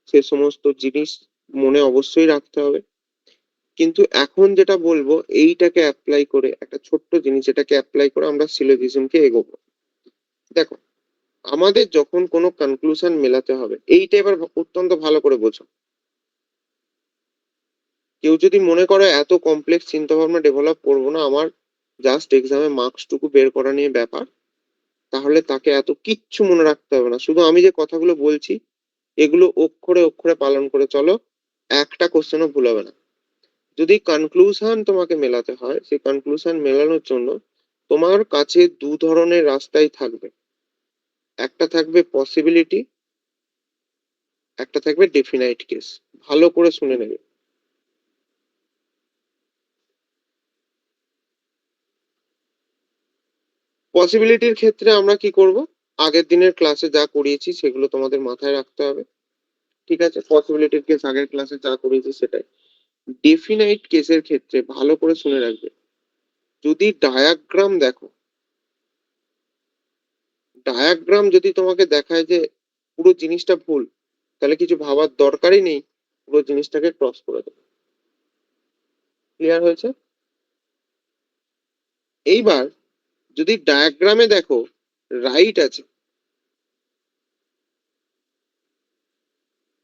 সে সমস্ত জিনিস মনে অবশ্যই রাখতে হবে। কিন্তু এখন যেটা বলবো, এইটাকে অ্যাপ্লাই করে, একটা ছোট্ট জিনিস এটাকে অ্যাপ্লাই করে আমরা সিলোজিজমকে এগোবো। দেখো, আমাদের যখন কোনো কনক্লুশন মেলাতে হবে, এইটা এবার অত্যন্ত ভালো করে বোঝো। কেউ যদি মনে করে এত কমপ্লেক্স চিন্তা ভাবনা ডেভেলপ করবো না, আমার জাস্ট এক্সামে মার্কস টুকু বের করা নিয়ে ব্যাপার, তাহলে তাকে এত কিচ্ছু মনে রাখতে হবে না। শুধু আমি যে কথাগুলো বলছি, এগুলো অক্ষরে অক্ষরে পালন করে চলো, একটা কোশ্চেনও ভুল হবে না। যদি কনক্লুশন তোমাকে মেলাতে হয়, সেই কনক্লুশন মেলানোর জন্য তোমার কাছে দু ধরনের রাস্তাই থাকবে। একটা থাকবে পসিবিলিটি, একটা থাকবে ডেফিনাইট কেস। ভালো করে শুনে নেবে। পসিবিলিটির ক্ষেত্রে আমরা কি করব, আগের দিনের ক্লাসে যা করিয়েছি সেগুলো তোমাদের মাথায় রাখতে হবে, ঠিক আছে? পসিবিলিটির কেস আগের ক্লাসে যা করিয়েছি সেটাই। ডেফিনাইট কেসের ক্ষেত্রে ভালো করে শুনে রাখবে, যদি ডায়াগ্রাম দেখো, ডায়াগ্রাম যদি তোমাকে দেখায় যে পুরো জিনিসটা ভুল, তাহলে কিছু ভাবার দরকারই নেই, পুরো জিনিসটাকে ক্রস করে দেবে। ক্লিয়ার হয়েছে? এইবার যদি ডায়াগ্রামে দেখো রাইট আছে,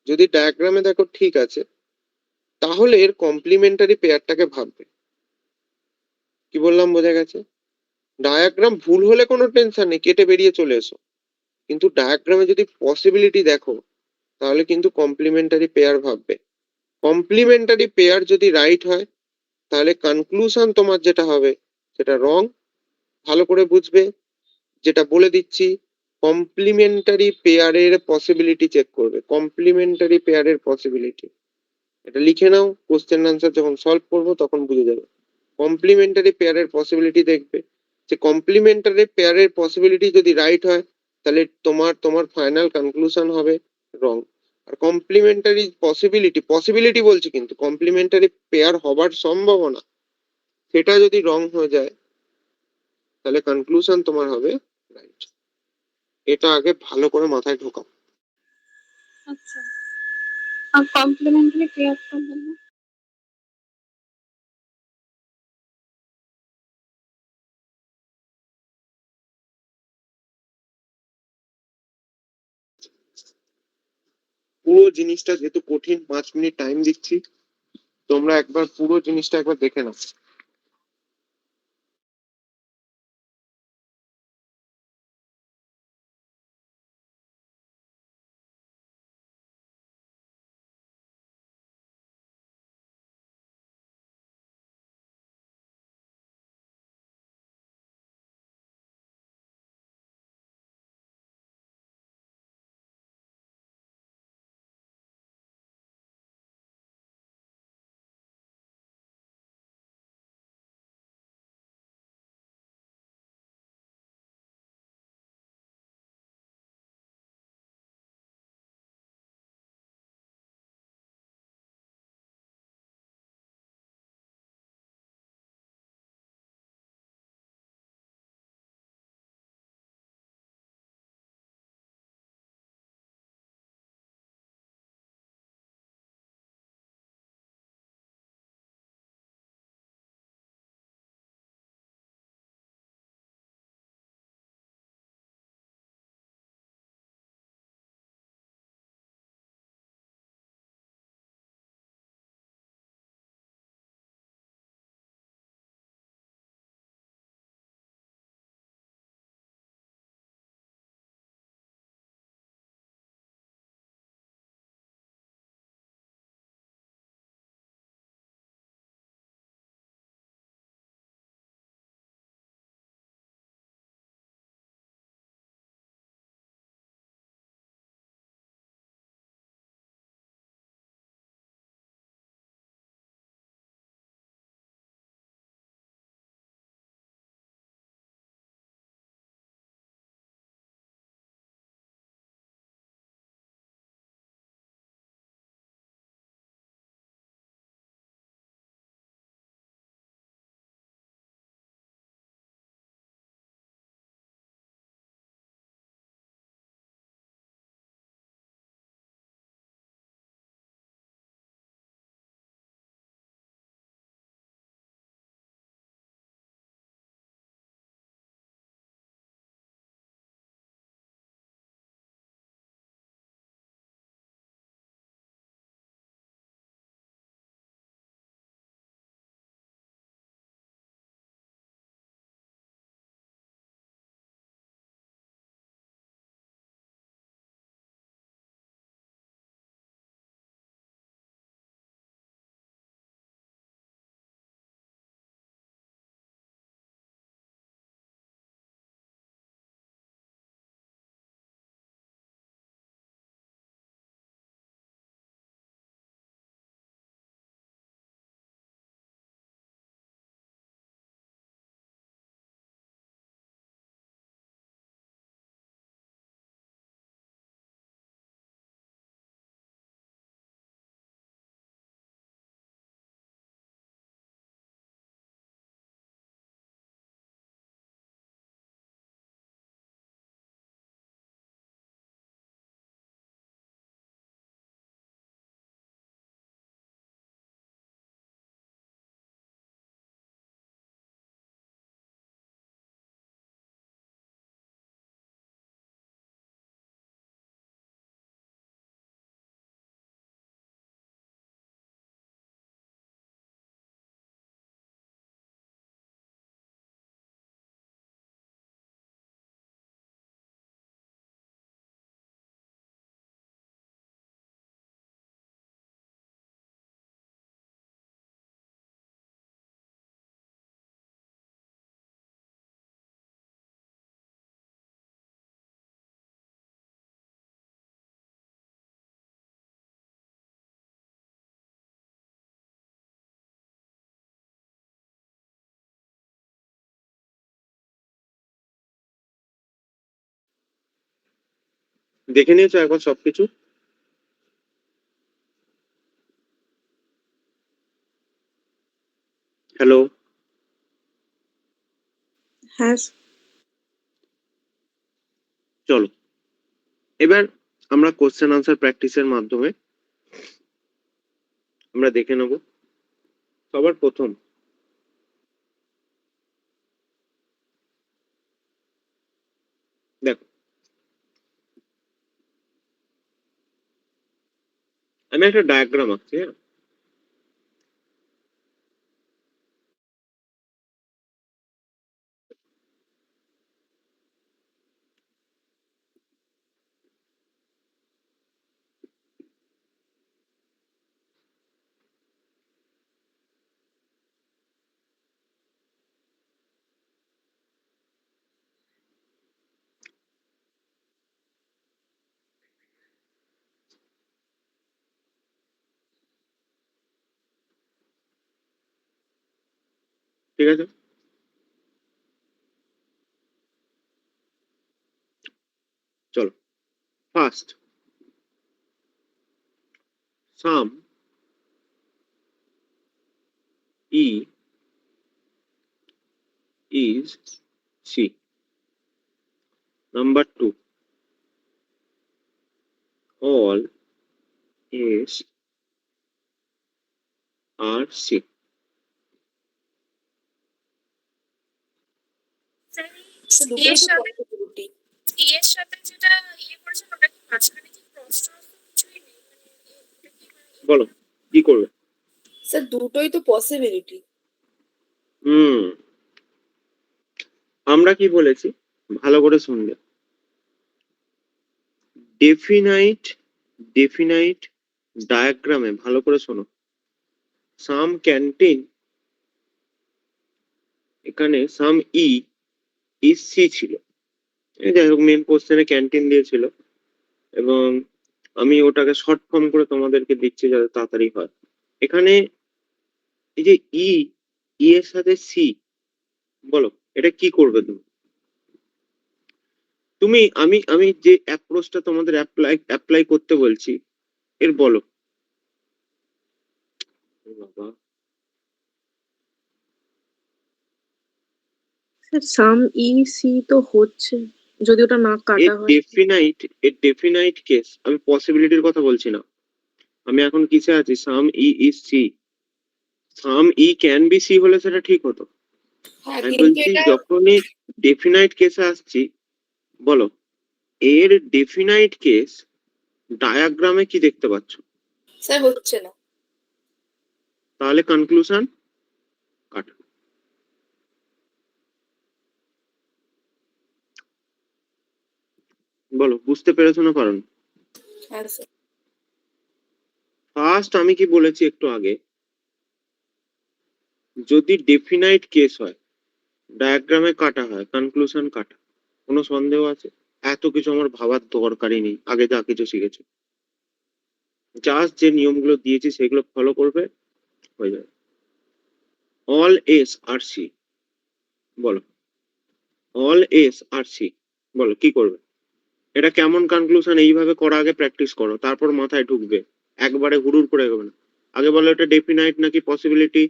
যদি ডায়াগ্রামে দেখো ঠিক আছে, তাহলে এর কমপ্লিমেন্টারি পেয়ারটাকে ভাববে। কি বললাম, বোঝা গেছে? ডায়াগ্রাম ভুল হলে কোনো টেনশন নেই, কেটে বেরিয়ে চলে এসো। কিন্তু ডায়াগ্রামে যদি পসিবিলিটি দেখো, তাহলে কিন্তু কমপ্লিমেন্টারি পেয়ার ভাববে। কমপ্লিমেন্টারি পেয়ার যদি রাইট হয়, তাহলে কনক্লুশন তোমার যেটা হবে সেটা রং। ভালো করে বুঝবে, যেটা বলে দিচ্ছি, কমপ্লিমেন্টারি পেয়ারের পসিবিলিটি চেক করবে, কমপ্লিমেন্টারি পেয়ারের পসিবিলিটি। এটা লিখে নাও, কোশ্চেন আনসার যখন সলভ করবো তখন বুঝে যাবে। কমপ্লিমেন্টারি পেয়ারের পসিবিলিটি দেখবে, যে কমপ্লিমেন্টারি পেয়ারের পসিবিলিটি যদি রাইট হয়, তাহলে তোমার তোমার ফাইনাল কনক্লুশন হবে রং। আর কমপ্লিমেন্টারি পসিবিলিটি, পসিবিলিটি বলছি কিন্তু, কমপ্লিমেন্টারি পেয়ার হবার সম্ভাবনা, সেটা যদি রং হয়ে যায়, তাহলে কনক্লুশন তোমার হবে রাইট। এটা আগে ভালো করে মাথায় ঢোকাও। আচ্ছা, আর কমপ্লিমেন্টারি পেয়ারটা বলবো। পুরো জিনিসটা যেহেতু কঠিন, 5 মিনিট টাইম দিচ্ছি, তোমরা একবার পুরো জিনিসটা একবার দেখে নাও। দেখে নিয়েছো এখন সবকিছু? হ্যালো, হ্যাঁ চলো এবার আমরা কোশ্চেন আনসার প্র্যাকটিসের মাধ্যমে আমরা দেখে নেব। সবার প্রথম দেখো, আমি একটা ডায়াগ্রাম আঁকছি। হ্যাঁ, ঠিক আছে। চলো, first some E is C. Number 2, all is are C. এর সাথে এর সাথে যেটা করেছেন ওটা কি মাঝখানে কি ক্রস কিছুই নেই বলো কি করবে? স্যার দুটোই তো পসিবিলিটি। আমরা কি বলেছি ভালো করে শুনবে। ডেফিনাইট ডায়াগ্রামে ভালো করে শোনো। সাম ক্যান্টিন, এখানে সাম ই ইজ সি ছিল। যাই হোক, মেন কোশ্চেনে ক্যান্টিন দিয়েছিল এবং আমি ওটাকে শর্ট ফর্ম করে তোমাদেরকে দিচ্ছি যাতে তাড়াতাড়ি হয়। এখানে এই যে ই এর সাথে সি, বলো এটা কি করবে তুমি? আমি যে অ্যাপ্রোচটা তোমাদের অ্যাপ্লাই করতে বলছি এর বলো। বাবা, স্যার সাম ই সি তো হচ্ছে, যদি ওটা না কাটা হয়। ডেফিনাইট কেস, আমি পসিবিলিটির কথা বলছি না। আমি এখন কিসে আছি? Some E is C. Some E can be C হলে সেটা ঠিক হতো। হ্যাঁ আমি কিন্তু বলছি এটা যখনই ডেফিনাইট কেসে আসছি, বলো এর ডেফিনাইট কেস ডায়াগ্রামে কি দেখতে পাচ্ছ? স্যার হচ্ছে না। তাহলে কনক্লুশন কাট। বলো বুঝতে পেরেছো না পারো? হ্যাঁ স্যার। ফার্স্ট আমি কি বলেছি একটু আগে, যদি ডেফিনাইট কেস হয় ডায়াগ্রামে কাটা হয়, কনক্লুশন কাটা। কোনো সন্দেহ আছে? এত কিছু আমার ভাবার দরকারই নেই, আগে যা কিছু শিখেছো জাস্ট যে নিয়মগুলো দিয়েছি সেগুলো ফলো করবে, হয়ে যাবে। অল এস আর সি, বলো অল এস আর সি, বলো কি করবে? এটা কেমন কনক্লুশন? এইভাবে করা আগে প্র্যাকটিস করো, তারপর মাথায় ঢুকবে। একবারে হুড়ুর করে এগোবে না। আগে বলো এটা ডেফিনাইট নাকি পসিবিলিটি?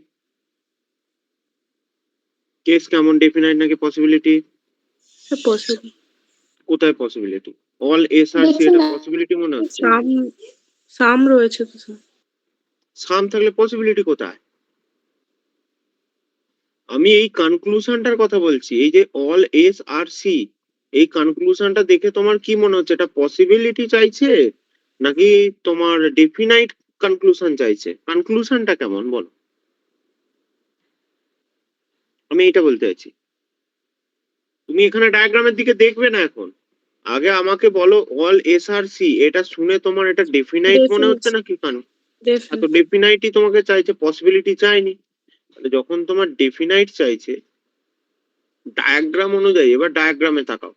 কেস কেমন, ডেফিনাইট নাকি পসিবিলিটি? Sir possible. কোথায় পসিবিলিটি? অল এস আর সি দেখছি এটা না। পসিবিলিটি মনে হচ্ছে? সাম রয়েছে তো স্যার। সাম থাকলে পসিবিলিটি কোথায়? আমি এই কনক্লুশনটার কথা বলছি, এই যে অল এস আর সি, এই কনক্লুশনটা দেখে তোমার কি মনে হচ্ছে? এটা পসিবিলিটি চাইছে নাকি তোমার ডেফিনাইট কনক্লুশন চাইছে? কনক্লুশনটা কেমন বলো? আমি এটা বলতে চাইছি। তুমি এখানে ডায়াগ্রামের দিকে দেখবে না এখন, আগে আমাকে বলো অল এস আর সি, এটা শুনে তোমার এটা ডেফিনাইট মনে হচ্ছে নাকি? এত ডেফিনাইটই তোমাকে চাইছে, পসিবিলিটি চাইনি। তাহলে যখন তোমার ডেফিনাইট চাইছে ডায়াগ্রাম অনুযায়ী, এবার ডায়াগ্রামে তাকাও।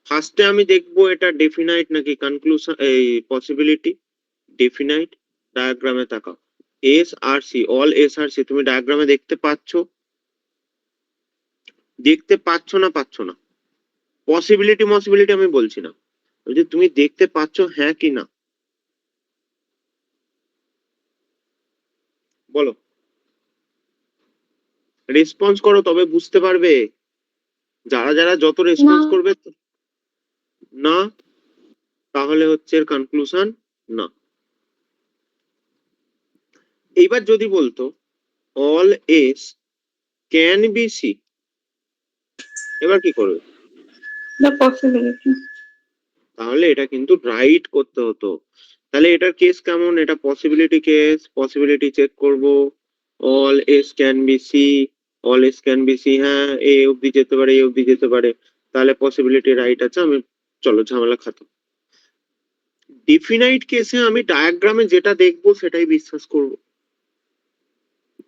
ফার্স্টে আমি দেখবো এটা ডেফিনাইট নাকি কনক্লুশন, এই পসিবিলিটি। ডেফিনাইট, ডায়াগ্রামে তাকাও। এস আর সি, অল এস আর সি, তুমি ডায়াগ্রামে দেখতে পাচ্ছ? দেখতে পাচ্ছ না? পাচ্ছ না? পসিবিলিটি আমি বলছি না। যে তুমি দেখতে পাচ্ছ হ্যাঁ কি না, বলো, রেসপন্স করো তবে বুঝতে পারবে। যারা যারা যত রেসপন্স না। করবে না, তাহলে হচ্ছে এর কনক্লুশন না। এইবার যদি বলতো all S can be C, এবার কি করবে? The possibility. তাহলে এটা কিন্তু রাইট করতে হতো। তাহলে এটার কেস কেমন? এটা পসিবিলিটি কেস, পসিবিলিটি চেক করব। All S can be C, all S can be C, হ্যাঁ এ অবধি যেতে পারে, এ অবধি যেতে পারে, তাহলে পসিবিলিটি রাইট আছে, আমি চলো ঝামেলা খাতাম। ডিফিনাইট কেসে আমি ডায়াগ্রামে যেটা দেখবো সেটাই বিশ্বাস করব,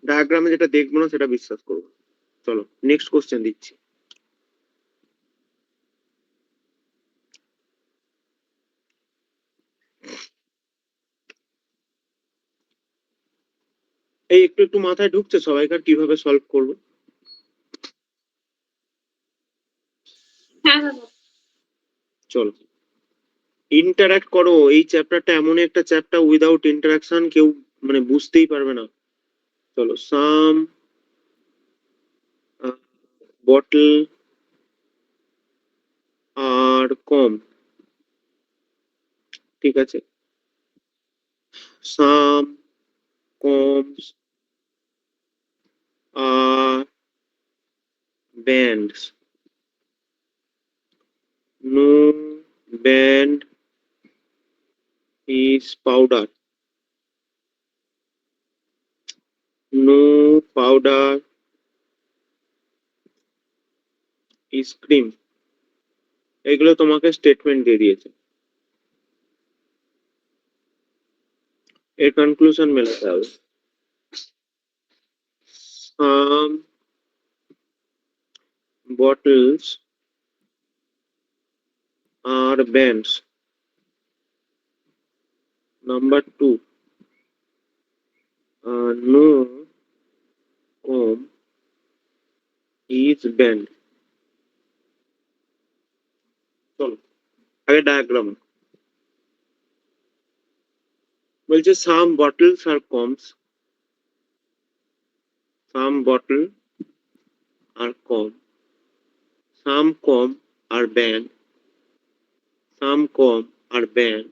ডায়াগ্রামে যেটা দেখবো না সেটা বিশ্বাস করব। চলো নেক্সট কোশ্চেন দিচ্ছি। এই একটু একটু মাথায় ঢুকছে সবাইকার কিভাবে সলভ করবো? হ্যাঁ দাদা। চলো ইন্টারঅ্যাক্ট করো। এই চ্যাপ্টারটা এমন একটা চ্যাপ্টার, উইদাউট ইন্টারাকশন কেউ মানে বুঝতেই পারবে না। চলো সাম বটল আর কম, ঠিক আছে, some combs are bands, no band is powder, no powder is cream। এগুলো তোমাকে স্টেটমেন্ট দিয়ে দিয়েছে, এর কনক্লুশন মেলাতে হবে। Some bottles are bands। Number 2, no comb is banned। চলো আগে ডায়াগ্রাম বলছে some bottles are combs, some bottle are comb, some comb R band, some comb R band,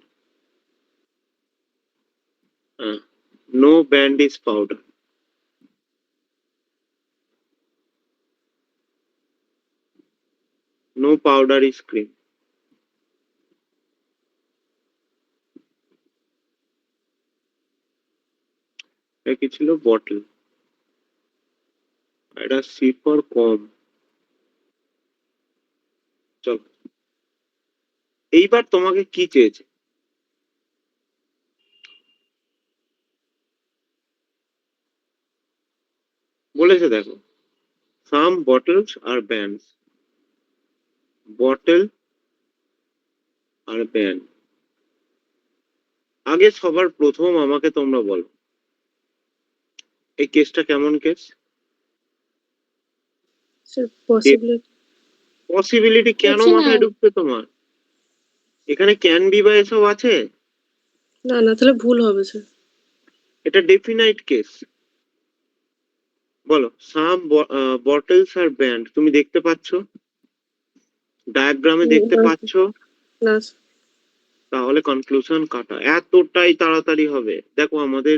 no band is powder. No powder is cream. এটা কি ছিল? Bottle. এটা C for কম। চল এইবার তোমাকে কি চেয়েছে? বলেছে দেখো সাম বটলস আর ব্যান্ডস, বটল আর ব্যান্ড। আগে সবার প্রথম আমাকে তোমরা বলো এই কেসটা কেমন কেস? Sir possibility. পসিবিলিটি কেন দেখছি না। মাথায় ঢুকছে তোমার? এখানে ক্যান বি বা এসব আছে? না না, তাহলে ভুল হবে স্যার। এটা ডেফিনাইট কেস। বলো সাম বটলস আর ব্যান্ড, তুমি দেখতে পাচ্ছ? ডায়াগ্রামে দেখতে পাচ্ছ? না তাহলে কনক্লুশন কাটা। এতটাই তাড়াতাড়ি হবে। দেখো আমাদের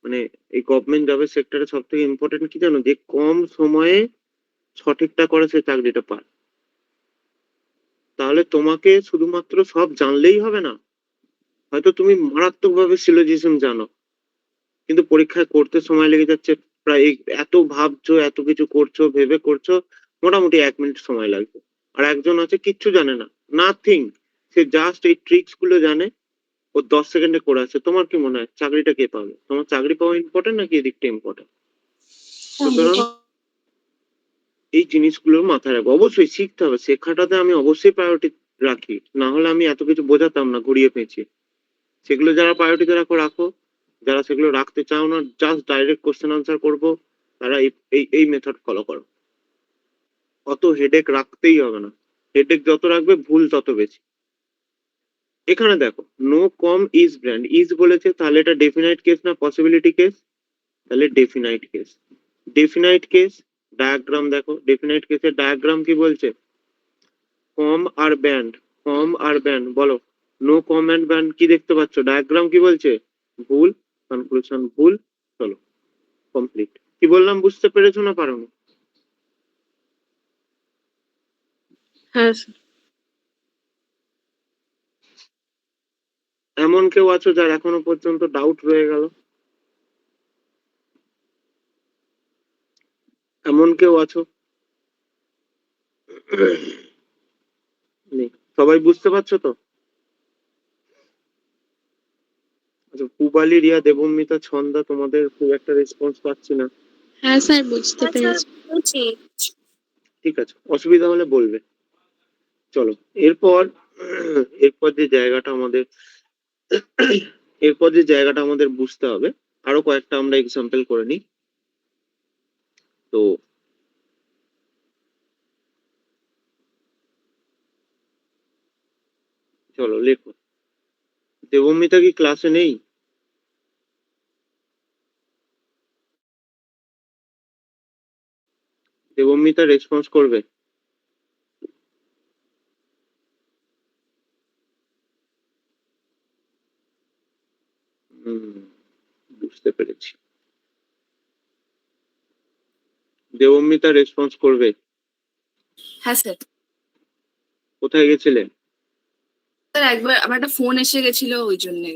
মানে এই গভর্নমেন্ট জবের সেক্টরে সব থেকে ইম্পর্টেন্ট কি জানো? যে কম সময়ে সঠিকটা করে সে চাকরিটা পায়। তাহলে তোমাকে শুধুমাত্র সব জানলেই হবে না, হয়তো তুমি মারাত্মকভাবে সিলোজিজম জানো, কিন্তু পরীক্ষায় করতে সময় লেগে যাচ্ছে প্রায় এত ভাবছো, এত কিছু করছো, ভেবে করছো, মোটামুটি 1 মিনিট সময় লাগবে। আর একজন আছে কিচ্ছু জানে না, নাথিং, সে জাস্ট এই ট্রিক্স গুলো জানে, ও 10 সেকেন্ডে করে আছে। তোমার কি মনে হয় চাকরিটা কে পাবে? তোমার চাকরি পাওয়া ইম্পর্টেন্ট নাকি এদিকটা ইম্পর্টেন্ট? সুতরাং এই জিনিসগুলো মাথায় রাখবো। অবশ্যই শিখতে হবে, শেখাটাতে আমি অবশ্যই প্রায়োরিটি রাখি, না হলে আমি এত কিছু বোঝাতাম না ঘুরিয়ে পেঁচিয়ে। সেগুলো যারা প্রায়োরিটিতে রাখো রাখো, যারা সেগুলো রাখতে চাও না, জাস্ট ডাইরেক্ট কোশ্চেন আনসার করবো, তারা এই মেথড ফলো করো। অত হেডেক রাখতেই হবে না, হেডেক যত রাখবে ভুল তত বেশি। এখানে দেখো no comb is brand, is বলেছে তাহলে এটা ডেফিনাইট কেস না পসিবিলিটি কেস? তাহলে definite case. Definite case diagram দেখো, ডেফিনাইট কেসের ডায়াগ্রাম কি বলছে? কম আর ব্যান্ড, কম আর ব্যান্ড বলো। নো কম অ্যান্ড ব্যান্ড কি দেখতে পাচ্ছ? ডায়াগ্রাম কি বলছে? ভুল, কনক্লুশন ভুল। চলো কমপ্লিট। কি বললাম বুঝতে পেরেছো না পারোনি? হ্যাঁ স্যার। এমন কেউ আছো যার এখনো পর্যন্ত ডাউট রয়ে গেল? এমন কেউ আছো? নেই। সবাই বুঝতে পারছো তো? আচ্ছা, পূবালি, রিয়া, দেবমিতা, ছন্দা, তোমাদের খুব একটা রেসপন্স পাচ্ছি না। হ্যাঁ স্যার, বুঝতে হ্যাঁ স্যার, পেরেছি। বুঝছি। ঠিক আছে, অসুবিধা হলে বলবে। চলো এরপর এরপর যে জায়গাটা আমাদের এরপর যে জায়গাটা আমাদের বুঝতে হবে, আরো কয়েকটা আমরা এক্সাম্পল করে নিই। তো চলো লেখো। দেবমিতা কি ক্লাসে নেই? দেবমিতা রেসপন্স করবে? বুঝতে পেরেছি। দেবমিতা রেসপন্স করবে? হ্যাঁ স্যার। কোথায় গেছিলে? স্যার একবার আমার একটা ফোন এসে গেছিল ওই জন্যে।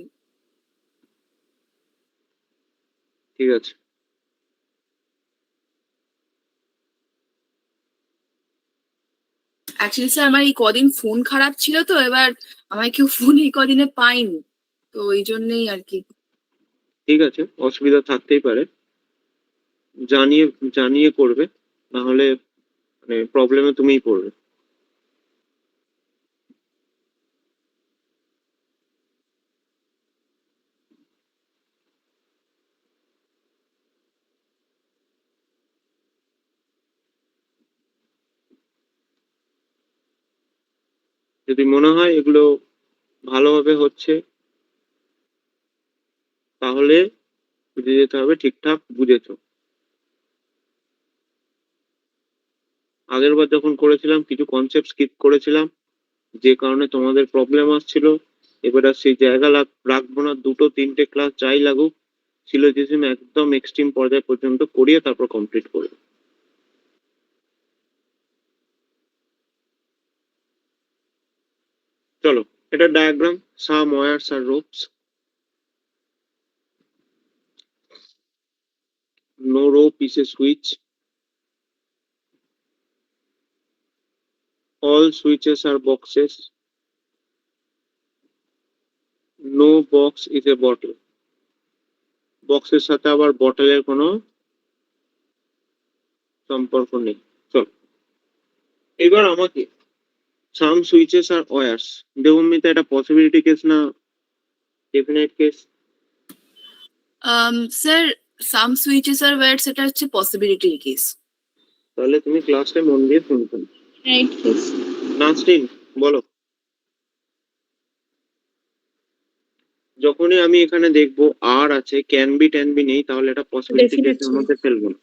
ঠিক আছে। অ্যাকচুয়ালি স্যার আমার এই কদিন ফোন খারাপ ছিল তো, এবার আমার কেউ ফোন এই কদিনে পাইনি, তো ওই জন্যই আর কি। ঠিক আছে, অসুবিধা থাকতেই পারে, জানিয়ে জানিয়ে করবে, না হলে মানে প্রবলেমে তুমিই পড়বে। যদি মনে হয় এগুলো ভালোভাবে হচ্ছে তাহলে বুঝে যেতে হবে ঠিকঠাক বুঝেছো। আগের বার যখন করেছিলাম কিছু কনসেপ্ট স্কিপ করেছিলাম, যে কারণে তোমাদের প্রবলেম আসছিল। এবার আর সেই জায়গা রাখবো না, দুটো তিনটে ক্লাস যাই লাগুক সিলোজিজম একদম এক্সট্রিম পর্যায় পর্যন্ত করিয়ে তারপর কমপ্লিট করবে। চলো এটা diagram, some wires are ropes. No rope is a switch, all switches are boxes, no box is a bottle। বক্সের সাথে আবার বটলের কোনো সম্পর্ক নেই। চল এবার আমাকে সাম সুইচেস আর ওয়্যারস, দেবমিতা এটা পসিবিলিটি কেস না ডেফিনাইট কেস? স্যার সাম সুইচেস আর ওয়্যারস এটা হচ্ছে পসিবিলিটির কেস। তাহলে তুমি ক্লাসটা মন দিয়ে শুনছো। Right case. নাসরিন বলো। যখনই আমি এখানে দেখবো আর আছে, ক্যান বি ট্যান বি নেই, তাহলে এটা পসিবিলিটি Definite কেসের case। মধ্যে ফেলবো না।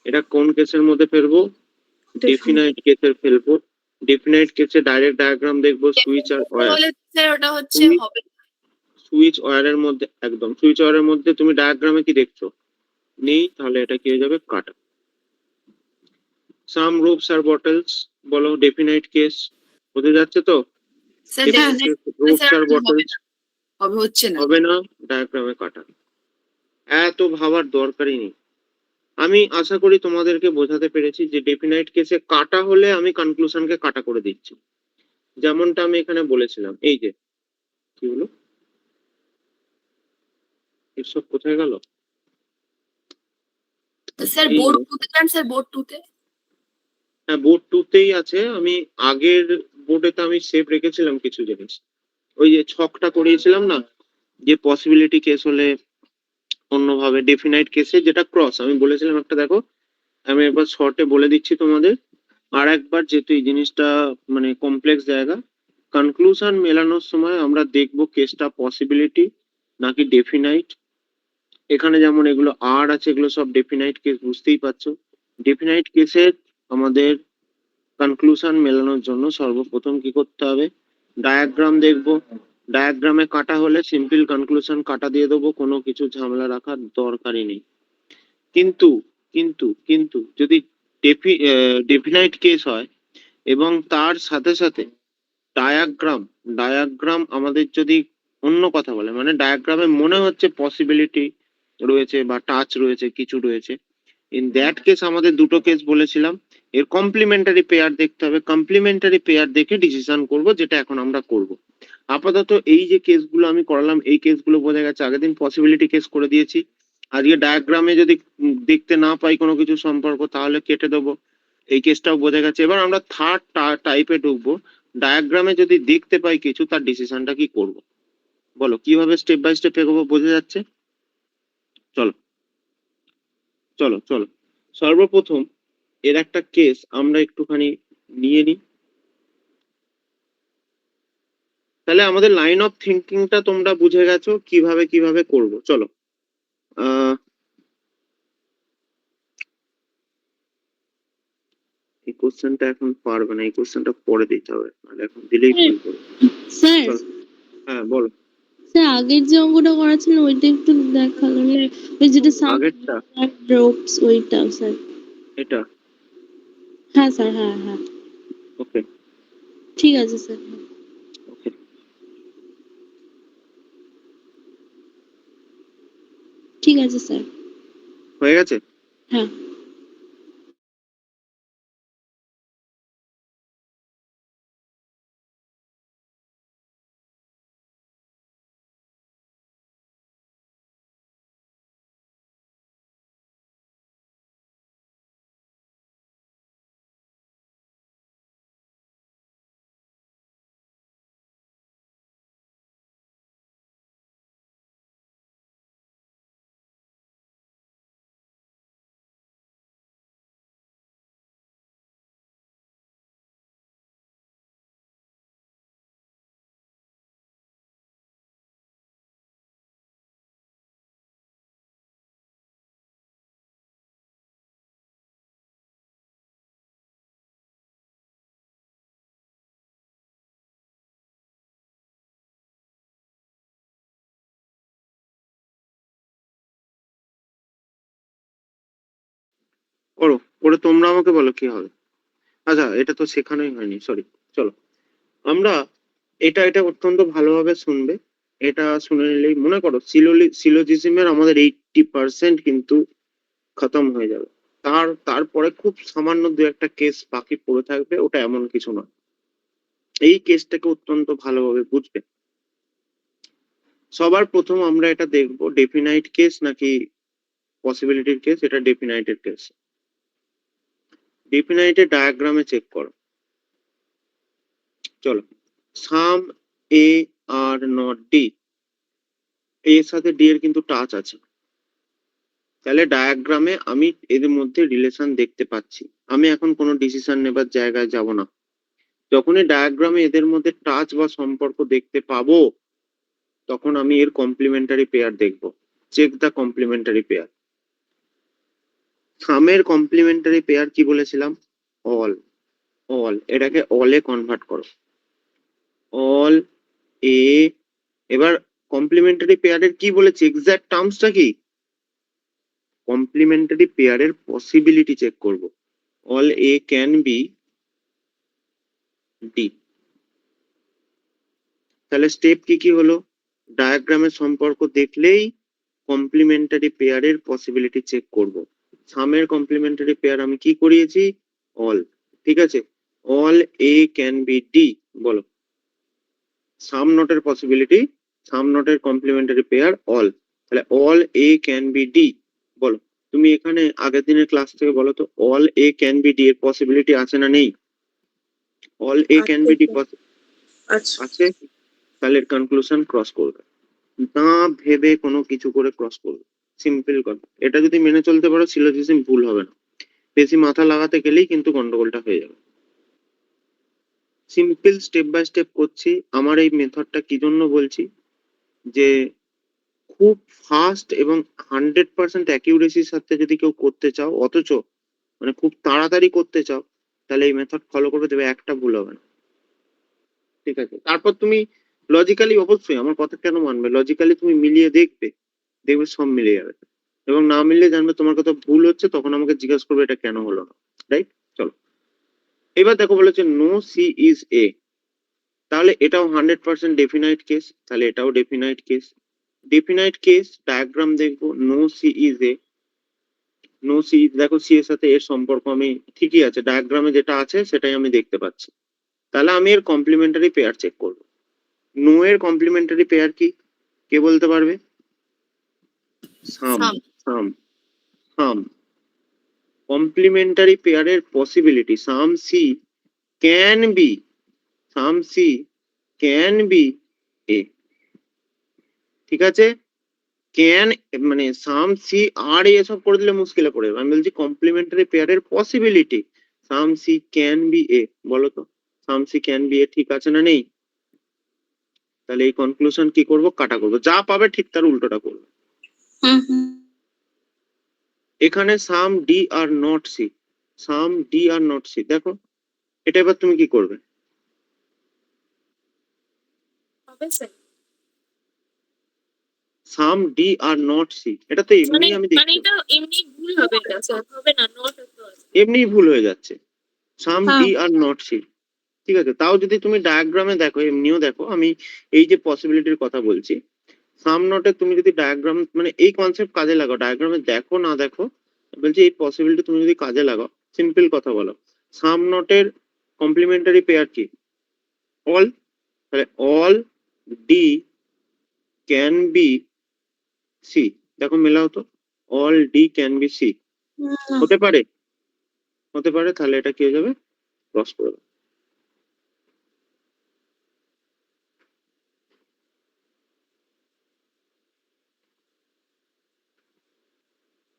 এটা কোন কেসের মধ্যে ফেলবো? Definite। ডেফিনাইট কেসের ফেলবো। ডেফিনাইট কেসে ডাইরেক্ট ডায়াগ্রাম দেখবো সুইচ আর ওয়্যার। হলে স্যার ওটা হচ্ছে সুইচ হবে। সুইচ ওয়্যারের মধ্যে একদম, সুইচ ওয়্যারের মধ্যে তুমি ডায়াগ্রামে কি দেখছো? নেই, তাহলে এটা কি হয়ে যাবে? কাটা। সাম রোপস আর বটলস বলো, ডেফিনাইট কেস বোঝা যাচ্ছে তো? স্যার রোপস আর হবে বটলস না, হবে হচ্ছে না। হবে না, ডায়াগ্রামে কাটা। এত ভাবার দরকারই নেই। আমি আশা করি তোমাদেরকে বোঝাতে পেরেছি যে ডেফিনাইট কেসে কাটা হলে আমি কনক্লুশনকে কাটা করে দিচ্ছি, যেমনটা আমি এখানে বলেছিলাম। এই যে কি হলো, এসব কোথায় গেল? স্যার এই বোর্ড যে, টুতে যান, স্যার বোর্ড টুতে। হ্যাঁ বোর্ড টুতেই আছে। আমি আগের বোর্ডে তো আমি সেভ রেখেছিলাম কিছু জিনিস, ওই যে ছকটা করিয়েছিলাম না, যে পসিবিলিটি কেস হলে অন্যভাবে, ডেফিনাইট কেসে যেটা ক্রস আমি বলেছিলাম একটা দেখো, আমি একবার শর্টে বলে দিচ্ছি তোমাদের আর একবার, যেহেতু এই জিনিসটা মানে কমপ্লেক্স জায়গা, কনক্লুশন মেলানোর সময় আমরা দেখব কেসটা পসিবিলিটি নাকি ডেফিনাইট। এখানে যেমন এগুলো আর আছে, এগুলো সব ডেফিনাইট কেস, বুঝতেই পারছো। ডেফিনাইট কেসের আমাদের কনক্লুশন মেলানোর জন্য সর্বপ্রথম কি করতে হবে, ডায়াগ্রাম দেখবো। ডায়াগ্রামে কাটা হলে সিম্পল কনক্লুশন কাটা দিয়ে দেবো, কোনো কিছু ঝামেলা রাখার দরকারই নেই। কিন্তু কিন্তু কিন্তু যদি ডেফিনাইট কেস হয় এবং তার সাথে সাথে ডায়াগ্রাম আমাদের যদি অন্য কথা বলে, মানে ডায়াগ্রামে মনে হচ্ছে পসিবিলিটি রয়েছে বা টাচ রয়েছে, কিছু রয়েছে, ইন দ্যাট কেস আমাদের দুটো কেস বলেছিলাম, এর কমপ্লিমেন্টারি পেয়ার দেখতে হবে। কমপ্লিমেন্টারি পেয়ার দেখে ডিসিশন করব, যেটা এখন আমরা করব। আপাতত এই যে কেসগুলো আমি করালাম, এই কেসগুলো বোঝা গেছে। আগের দিন পসিবিলিটি কেস করে দিয়েছি, আজকে ডায়াগ্রামে যদি দেখতে না পাই কোনো কিছু সম্পর্ক তাহলে কেটে দেবো, এই কেসটাও বোঝা গেছে। এবার আমরা থার্ড টাইপে ঢুকবো, ডায়াগ্রামে যদি দেখতে পাই কিছু, তার ডিসিশনটা কি করব। বলো কিভাবে স্টেপ বাই স্টেপ এগোবো, বোঝা যাচ্ছে? চলো চলো চলো সর্বপ্রথম এর একটা কেস আমরা একটুখানি নিয়ে নিই, তাহলে আমাদের লাইন অফ থিঙ্কিংটা তোমরা বুঝে গেছো কিভাবে কিভাবে করব। চলো এই কোশ্চেনটা এখন পারবে না, এই কোশ্চেনটা পরে দিতে হবে, নাহলে এখন দিলেই ভুল করবে। স্যার চলো, হ্যাঁ বলো। স্যার আগের যে অঙ্কটা করাছিল ওইটা একটু দেখালো না, ওই যেটা আগেরটা ড্রপস ওইটা স্যার। এটা হ্যাঁ স্যার, হ্যাঁ হ্যাঁ ওকে ঠিক আছে স্যার। ওকে ঠিক আছে স্যার। হয়ে গেছে। হ্যাঁ করো, করে তোমরা আমাকে বলো কি হবে। আচ্ছা, এটা তো শেখানোই হয়নি, সরি। চলো আমরা এটা অত্যন্ত ভালোভাবে শুনবে। এটা শুনে নিলেই মনে করো সিলোজিজমের আমাদের 80% কিন্তু খতম হয়ে যাবে। তারপরে খুব সামান্য দু একটা কেস বাকি পড়ে থাকবে, ওটা এমন কিছু নয়। এই কেসটাকে অত্যন্ত ভালোভাবে বুঝবে। সবার প্রথম আমরা এটা দেখবো ডেফিনাইট কেস নাকি পসিবিলিটির কেস। এটা ডেফিনাইটের কেস। ডেফিনাইটের ডায়াগ্রামে চেক করো। চলো, সাম এ আর নট ডি, এর সাথে ডি এর কিন্তু টাচ আছে, তাহলে ডায়াগ্রামে আমি এদের মধ্যে রিলেশন দেখতে পাচ্ছি। আমি এখন কোনো ডিসিশন নেবার জায়গায় যাব না। যখনই ডায়াগ্রামে এদের মধ্যে টাচ বা সম্পর্ক দেখতে পাবো, তখন আমি এর কমপ্লিমেন্টারি পেয়ার দেখব। Check the complementary pair. সামের কমপ্লিমেন্টারি পেয়ার কি বলেছিলাম? অল। অল, এটাকে অলে কনভার্ট করো। All A. এবার কমপ্লিমেন্টারি পেয়ারের কি বলেছি, এক্সাক্ট টার্মসটা কি? কমপ্লিমেন্টারি পেয়ারের পসিবিলিটি চেক করব। All A can be D. তাহলে স্টেপ কি কি হলো? ডায়াগ্রামের সম্পর্ক দেখলেই কমপ্লিমেন্টারি পেয়ারের পসিবিলিটি চেক করব। সামের কমপ্লিমেন্টারি পেয়ার আমি কি করিয়েছি? অল। ঠিক আছে, all A can be D. বলো সাম নটের পসিবিলিটি, সাম নটের কমপ্লিমেন্টারি পেয়ার অল, তাহলে all A can be D. বলো তুমি এখানে আগের দিনের ক্লাস থেকে বলো তো, all A can be D এর পসিবিলিটি আছে না নেই? All A can be D আচ্ছা আছে, তাহলে এর কনক্লুশন ক্রস করবে না ভেবে কোনো কিছু করে ক্রস করবে। সিম্পল কথা, এটা যদি মেনে চলতে পারো সিলোজিজম ভুল হবে না। বেশি মাথা লাগাতে গেলেই কিন্তু গন্ডগোলটা হয়ে যাবে। সিম্পল স্টেপ বাই স্টেপ করছি। আমার এই মেথডটা কি জন্য বলছি, যে খুব ফাস্ট এবং 100% অ্যাকিউরেসির সাথে যদি কেউ করতে চাও, অথচ মানে খুব তাড়াতাড়ি করতে চাও, তাহলে এই মেথড ফলো করবে, দেবে একটা ভুল হবে না। ঠিক আছে, তারপর তুমি লজিক্যালি, অবশ্যই আমার কথা কেন মানবে, লজিক্যালি তুমি মিলিয়ে দেখবে, দেখবে সব মিলে যাবে। এবং না মিললে জানবে তোমার কথা ভুল হচ্ছে, তখন আমাকে জিজ্ঞাসা করবে এটা কেন হলো না। রাইট? চলো, এবার দেখো বলেছে নো সি ইজ এ, তাহলে এটাও 100% ডেফিনাইট কেস, তাহলে এটাও definite case. Definite case diagram দেখবো, no C is A, no C, দেখো সি এর সাথে এর সম্পর্ক আমি ঠিকই আছে, ডায়াগ্রামে যেটা আছে সেটাই আমি দেখতে পাচ্ছি। তাহলে আমি এর কমপ্লিমেন্টারি পেয়ার চেক করবো। নো এর কমপ্লিমেন্টারি পেয়ার কি, কে বলতে পারবে? Some, some. Some, some. Complementary পেয়ারের possibility, some C can be, some C can be A. ঠিক আছে, ক্যান মানে সাম সি আর এসব করে দিলে মুশকিলে পড়ে যাবে। আমি বলছি কমপ্লিমেন্টারি পেয়ারের possibility, some C can be A. বলো তো some C can be A ঠিক আছে না নেই? তাহলে এই কনক্লুশন কি করব, কাটা করব, যা পাবে ঠিক তার উল্টোটা করবো। Hmm hmm. এখানে some D are not C, some D are not C, দেখো এটা এবার তুমি কি করবে? হবে sir? Some D are not C, এটা তো মানে এমনি আমি মানে দেখছি এটা এমনি ভুল হবে, এটা স্যার হবে না, নট হতে হবে। এমনি ভুল হয়ে যাচ্ছে, সাম হ্যাঁ। D are not C. ঠিক আছে, তাও যদি তুমি ডায়াগ্রামে দেখো, এমনিও দেখো, আমি এই যে পসিবিলিটির কথা বলছি, সাম নটে তুমি যদি ডায়াগ্রাম মানে এই কনসেপ্ট কাজে লাগাও, ডায়াগ্রামে দেখো না দেখো, বলছি এই পসিবিলিটি তুমি যদি কাজে লাগাও, সিম্পল কথা বলো, সাম নটের কমপ্লিমেন্টারি পেয়ার কি? অল। তাহলে all D can be C, দেখো মেলাও তো, all D can be C, হতে পারে, হতে পারে, তাহলে এটা কি হয়ে যাবে, ক্রস করে দেবো।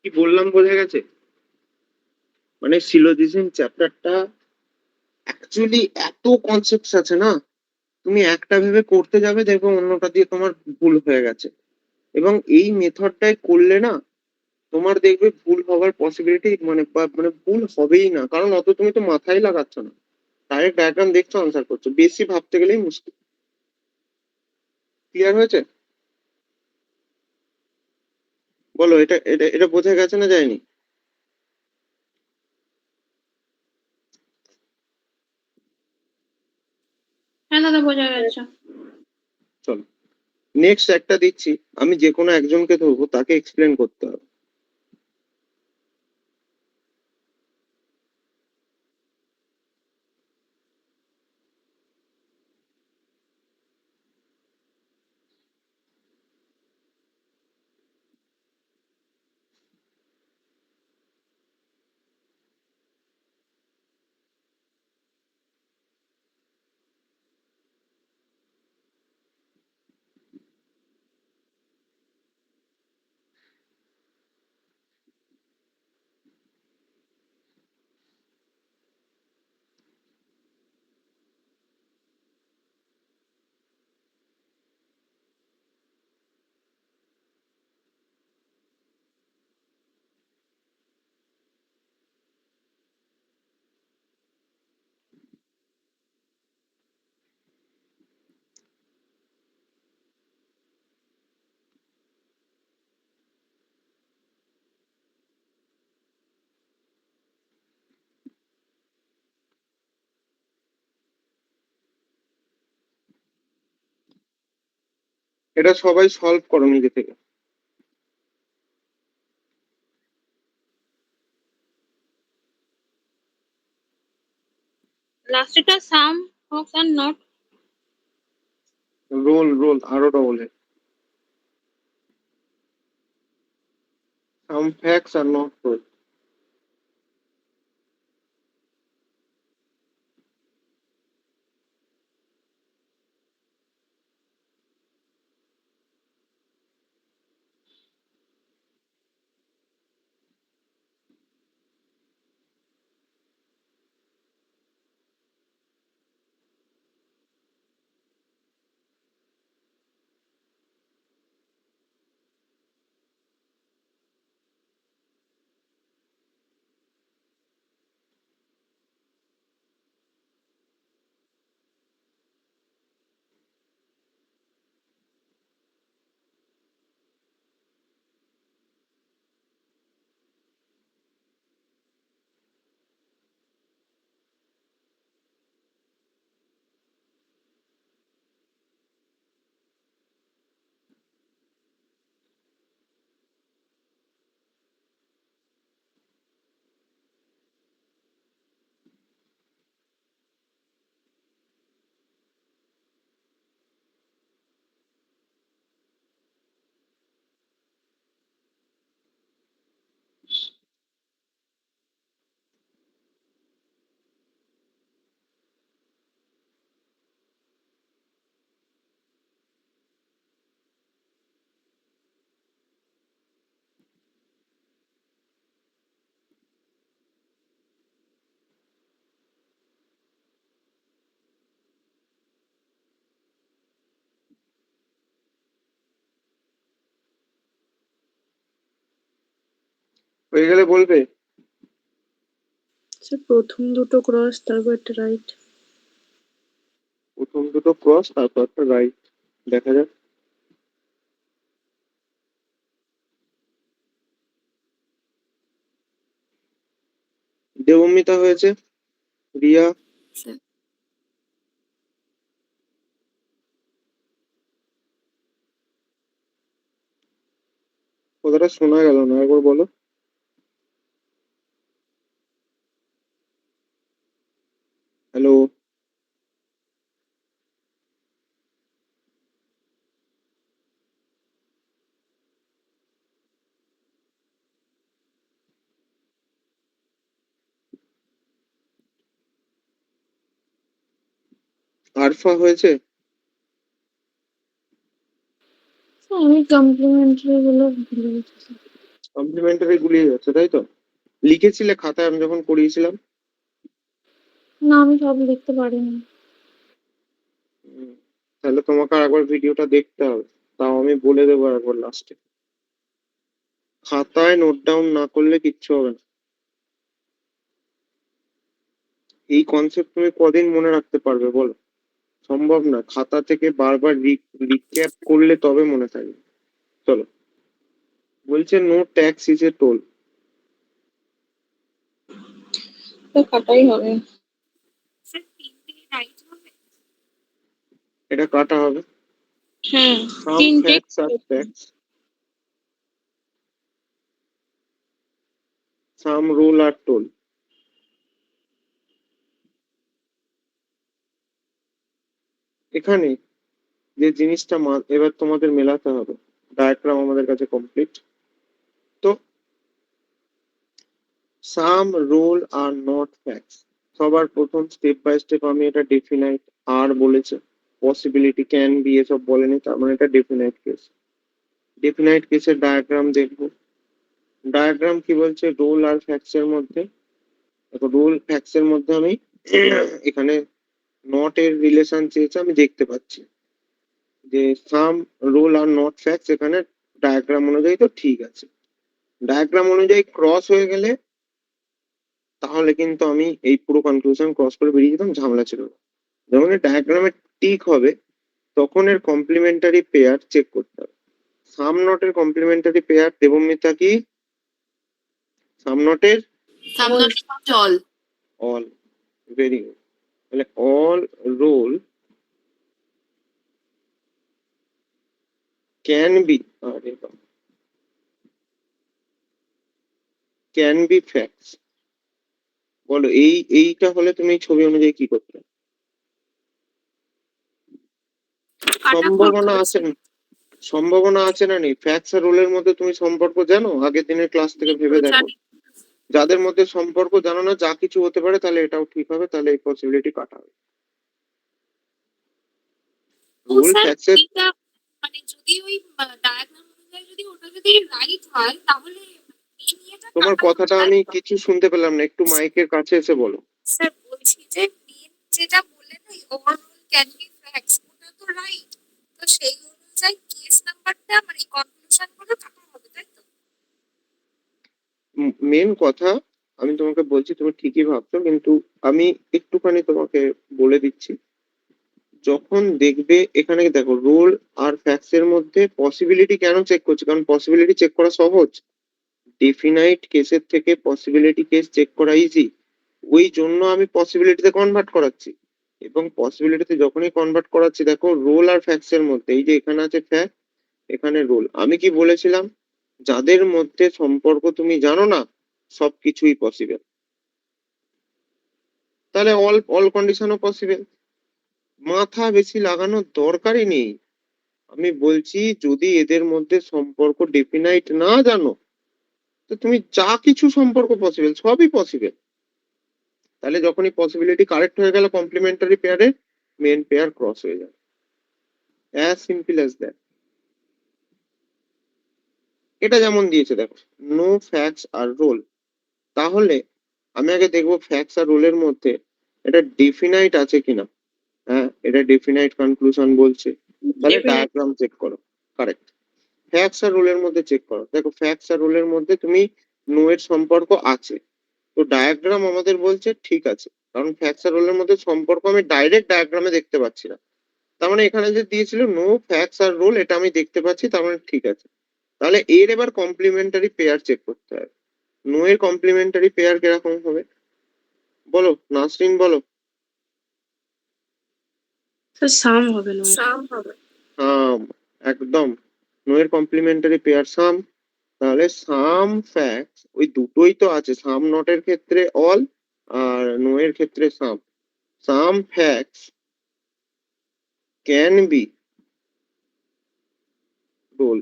কি বললাম বোঝা গেছে? মানে সিলোজিজম চ্যাপ্টারটা অ্যাকচুয়ালি এত কনসেপ্টস আছে না, তুমি একটা ভেবে করতে যাবে, দেখবে অন্যটা দিয়ে তোমার ভুল হয়ে গেছে। এবং এই মেথডটাই করলে না, তোমার দেখবে ভুল হওয়ার পসিবিলিটি মানে মানে ভুল হবেই না, কারণ অত তুমি তো মাথায় লাগাচ্ছ না, ডাইরেক্ট ডায়াগ্রাম দেখছো, আনসার করছো, বেশি ভাবতে গেলেই মুশকিল। ক্লিয়ার হয়েছে? বলো, এটা এটা এটা বোঝা গেছে না যায়নি? হ্যাঁ দাদা, বোঝা গেছে। চলো, নেক্সট একটা দিচ্ছি, আমি যে কোনো একজনকে ধরবো, তাকে এক্সপ্লেন করতে হবে। এটা সবাই সলভ করো নিজে থেকে। লাস্টেরটা some hawks are not. Roll roll আরো double, some facts are not roll. হয়ে গেলে বলবে। স্যার প্রথম দুটো ক্রস তারপর একটা রাইট। প্রথম দুটো ক্রস তারপর একটা রাইট, দেখা যাক। দেবমিতা হয়েছে, রিয়া, স্যার কথাটা শোনা গেল না, একবার বলো। হ্যালো, আরফা হয়েছে? আমি কমপ্লিমেন্টারি গুলো ভুলে গেছি স্যার। কমপ্লিমেন্টারি গুলিয়ে যাচ্ছে, তাই তো? লিখেছিলে খাতায় আমি যখন করিয়েছিলাম? না আমি সব লিখতে পারিনি। তাহলে তোমাকে আর একবার ভিডিওটা দেখতে হবে, তাও আমি বলে দেবো একবার লাস্টে। খাতায় নোট ডাউন না করলে কিচ্ছু হবে না। এই কনসেপ্ট তুমি কদিন মনে রাখতে পারবে বলো? সম্ভব না, খাতা থেকে বারবার রিক্যাপ করলে তবে মনে থাকবে। চলো, বলছে no tax is a toll. তো কাটাই হবে। স্যার 3 রাইট হবে। এটা কাটা হবে। হ্যাঁ সাম তিনটে। ফ্যাক্টস আর ট্যাক্স, সাম রোল আর টোল। এখানে যে জিনিসটা এবার তোমাদের মেলাতে হবে, ডায়াগ্রাম আমাদের কাছে কমপ্লিট। তো সাম রোল আর নট ফ্যাক্টস, সবার প্রথম স্টেপ বাই স্টেপ আমি এটা ডেফিনাইট আর বলেছে, পসিবিলিটি ক্যান বি এসব বলেনি, তার মানে এটা ডেফিনাইট কেস। ডেফিনাইট কেসের ডায়াগ্রাম দেখবো। ডায়াগ্রাম কি বলছে, রোল আর ফ্যাক্টস এর মধ্যে, দেখো রোল ফ্যাক্টস এর মধ্যে আমি এখানে নট এর রিলেশন চেয়েছে, আমি দেখতে পাচ্ছি যে সাম রোল আর নট ফ্যাক্টস এখানে ডায়াগ্রাম অনুযায়ী তো ঠিক আছে। ডায়াগ্রাম অনুযায়ী ক্রস হয়ে গেলে তাহলে কিন্তু আমি এই পুরো কনক্লুশন ক্রস করে বেরিয়ে যেতাম, ঝামেলা ছিল না। যখন ডায়াগ্রামে টিক হবে তখন এর কমপ্লিমেন্টারি পেয়ার চেক করতে হবে। সাম নটের কমপ্লিমেন্টারি পেয়ার দেবমিতা কি? সাম নটের সামনে চল। All, very good. তাহলে অল রোল ক্যান বি, আরে ক্যান বি ফ্যাক্টস। বলো এইটা হলে তুমি ছবি অনুযায়ী কি করতে? সম্ভাবনা আছে না? সম্ভাবনা আছে না নেই? ফ্যাক্টস আর রোলের মধ্যে তুমি সম্পর্ক জানো? আগের দিনের ক্লাস থেকে ভেবে দেখো। যাদের মধ্যে সম্পর্ক জানো না, যা কিছু হতে পারে, তাহলে এটাও ঠিক হবে, তাহলে এই পসিবিলিটি কাটা হবে। ও রোল স্যার ফ্যাক্টস এর, এটা মানে যদি ওই ডায়াগ্রাম অনুযায়ী যদি ওটা যদি রাইট হয় তাহলে এই নিয়েটা তোমার কাটা কথাটা হবে, আমি তাই তো? কিছু শুনতে পেলাম না, একটু মাইকের কাছে এসে বলো। স্যার বলছি যে মেন যেটা বললেন ওই ওভারঅল ক্যান বি ফ্যাক্টস ওটা তো রাইট, তো সেই অনুযায়ী কেস নাম্বারটা মানে কনক্লুশন গুলো কাটা হবে, তাই তো? মেন কথা আমি তোমাকে বলছি, তুমি ঠিকই ভাবছো, কিন্তু আমি একটুখানি তোমাকে বলে দিচ্ছি। যখন দেখবে এখানে দেখো রোল আর ফ্যাক্টস এর মধ্যে পসিবিলিটি কেন চেক করছে, কারণ পসিবিলিটি চেক করা সহজ। ডেফিনাইট কেসের থেকে পসিবিলিটি কেস চেক করা ইজি, ওই জন্য আমি পসিবিলিটিতে কনভার্ট করাচ্ছি। এবং পসিবিলিটিতে যখনই কনভার্ট করাচ্ছি, দেখো রোল আর ফ্যাক্টস এর মধ্যে, এই যে এখানে আছে ফ্যাক্ট, এখানে রোল, আমি কি বলেছিলাম? যাদের মধ্যে সম্পর্ক তুমি জানো না সবকিছুই পসিবল, তাহলে অল অল কন্ডিশনও পসিবল। মাথা বেশি লাগানোর দরকারই নেই। আমি বলছি যদি এদের মধ্যে সম্পর্ক ডেফিনাইট না জানো, তো তুমি যা কিছু সম্পর্ক পসিবল, সবই পসিবল। তাহলে যখনই পসিবিলিটি কারেক্ট হয়ে গেল কমপ্লিমেন্টারি পেয়ারে, মেন পেয়ার ক্রস হয়ে যাবে, অ্যাজ সিম্পল অ্যাজ দ্যাট। এটা যেমন দিয়েছে দেখো, নো ফ্যাক্টস আর রোল, তাহলে আমি আগে দেখবো ফ্যাক্টস আর রোলের মধ্যে এটা ডেফিনাইট আছে কিনা। হ্যাঁ, এটা ডেফিনাইট কনক্লুশন বলছে, তাহলে ডায়াগ্রাম চেক করো, কারেক্ট। ফ্যাক্টস আর রুলের মধ্যে চেক করো, দেখো ফ্যাক্টস আর রুলের মধ্যে তুমি নো এর সম্পর্ক আছে। তো ডায়াগ্রাম আমাদের বলছে ঠিক আছে, কারণ ফ্যাক্স আর রোলের মধ্যে সম্পর্ক আমি ডাইরেক্ট ডায়াগ্রামে দেখতে পাচ্ছি না। তার মানে এখানে যে দিয়েছিল নো ফ্যাক্স আর রোল, এটা আমি দেখতে পাচ্ছি, তার মানে ঠিক আছে। তাহলে এর এবার কমপ্লিমেন্টারি পেয়ার চেক করতে হবে। নো এর কমপ্লিমেন্টারি পেয়ার কিরকম হবে বলো, নাসরিন বলো। স্যার সাম হবে না। সাম, একদম। নো এর কমপ্লিমেন্টারি পেয়ার সাম। তাহলে সাম ফ্যাক্টস ওই দুটোই তো আছে, সাম নটের ক্ষেত্রে অল আর নো এর ক্ষেত্রে some. Some facts can be roll,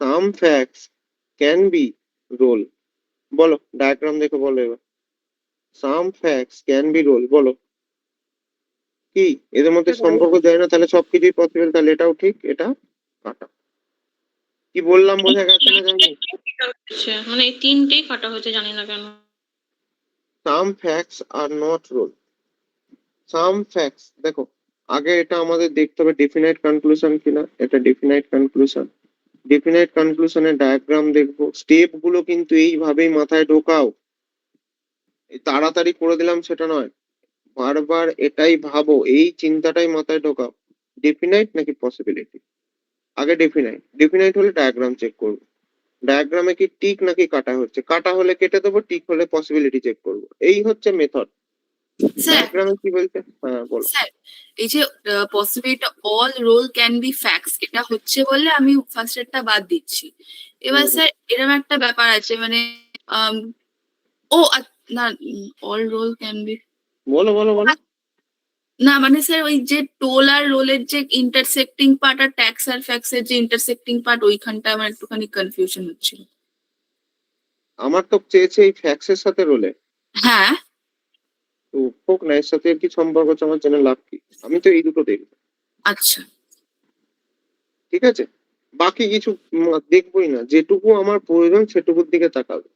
some facts can be roll. বলো ডায়াগ্রাম দেখে বলো এবার, some facts can be roll, বলো কি এদের মধ্যে সম্পর্ক যায় না? তাহলে সবকিছুই পসিবল, তাহলে এটাও ঠিক, এটা কাটা। কি বললাম বোঝা গেছে না জানি? মানে এই তিনটেই কাটা হয়েছে, জানি না কেন। Some facts are not roll. Some facts দেখো, আগে এটা আমাদের দেখতে হবে ডেফিনাইট কনক্লুশন কিনা। এটা ডেফিনাইট কনক্লুশন। ডেফিনাইট কনক্লুশনের ডায়াগ্রাম দেখবো, স্টেপ গুলো কিন্তু এইভাবেই মাথায় ঢোকাও। এই তাড়াতাড়ি করে দিলাম সেটা নয়, বারবার এটাই ভাবো, এই চিন্তাটাই মাথায় ঢোকাও। ডেফিনাইট নাকি পসিবিলিটি? আগে ডেফিনাইট, ডেফিনাইট হলে ডায়াগ্রাম চেক করবো। ডায়াগ্রামে কি টিক নাকি কাটা হচ্ছে, কাটা হলে কেটে দেবো, টিক হলে পসিবিলিটি চেক করবো। এই হচ্ছে মেথড। স্যার ডায়াগ্রামে কি বলছে? হ্যাঁ বলো। স্যার এই যে possibility all roll can be facts, এটা হচ্ছে বলে আমি ফার্স্ট এরটা বাদ দিচ্ছি। এবার হুম, স্যার এরকম একটা ব্যাপার আছে মানে আম, ও না, অল রোল ক্যান বি, বলো বলো বলো। না মানে স্যার ওই যে টোল আর রোলের যে ইন্টারসেক্টিং পার্ট আর ট্যাক্স আর ফ্যাক্স এর যে ইন্টারসেক্টিং পার্ট, ওইখানটা আমার একটুখানি কনফিউশন হচ্ছিল। আমার তো চেয়েছে এই ফ্যাক্সের সাথে রোলে, হ্যাঁ, তো হোক না, এর সাথে এর কি সম্পর্ক আছে আমার জেনে লাভ কি? আমি তো এই দুটো দেখবো। আচ্ছা ঠিক আছে, বাকি কিছু দেখবোই না, যেটুকু আমার প্রয়োজন সেটুকুর দিকে তাকাবো।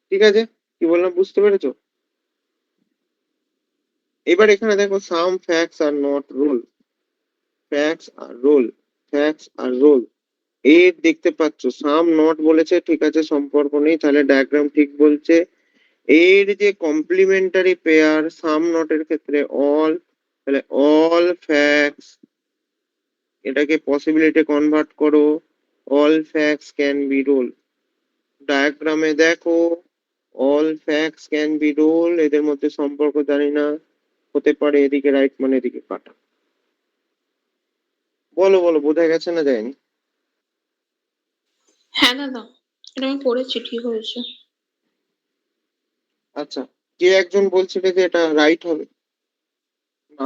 ঠিক আছে, কি বললাম বুঝতে পেরেছো? এবার এখানে দেখো some facts are not roll, facts are roll, facts are roll. এর দেখতে পাচ্ছ সাম নট বলেছে, ঠিক আছে সম্পর্ক নেই, তাহলে ডায়াগ্রাম ঠিক বলছে। এর যে কমপ্লিমেন্টারি পেয়ার সাম নটের ক্ষেত্রে অল, তাহলে অল ফ্যাক্টস, এটাকে পসিবিলিটি কনভার্ট করো, all facts can be roll. ডায়াগ্রামে দেখো all facts can be roll, এদের মধ্যে সম্পর্ক জানি না, হতে পারে এদিকে রাইট মানে এদিকে কাটা। বলো বলো, বোঝা গেছে না যায়নি? হ্যাঁ দাদা, এটা আমি পড়েছি, ঠিক হয়েছে। আচ্ছা, কে একজন বলছিলে যে এটা রাইট হবে?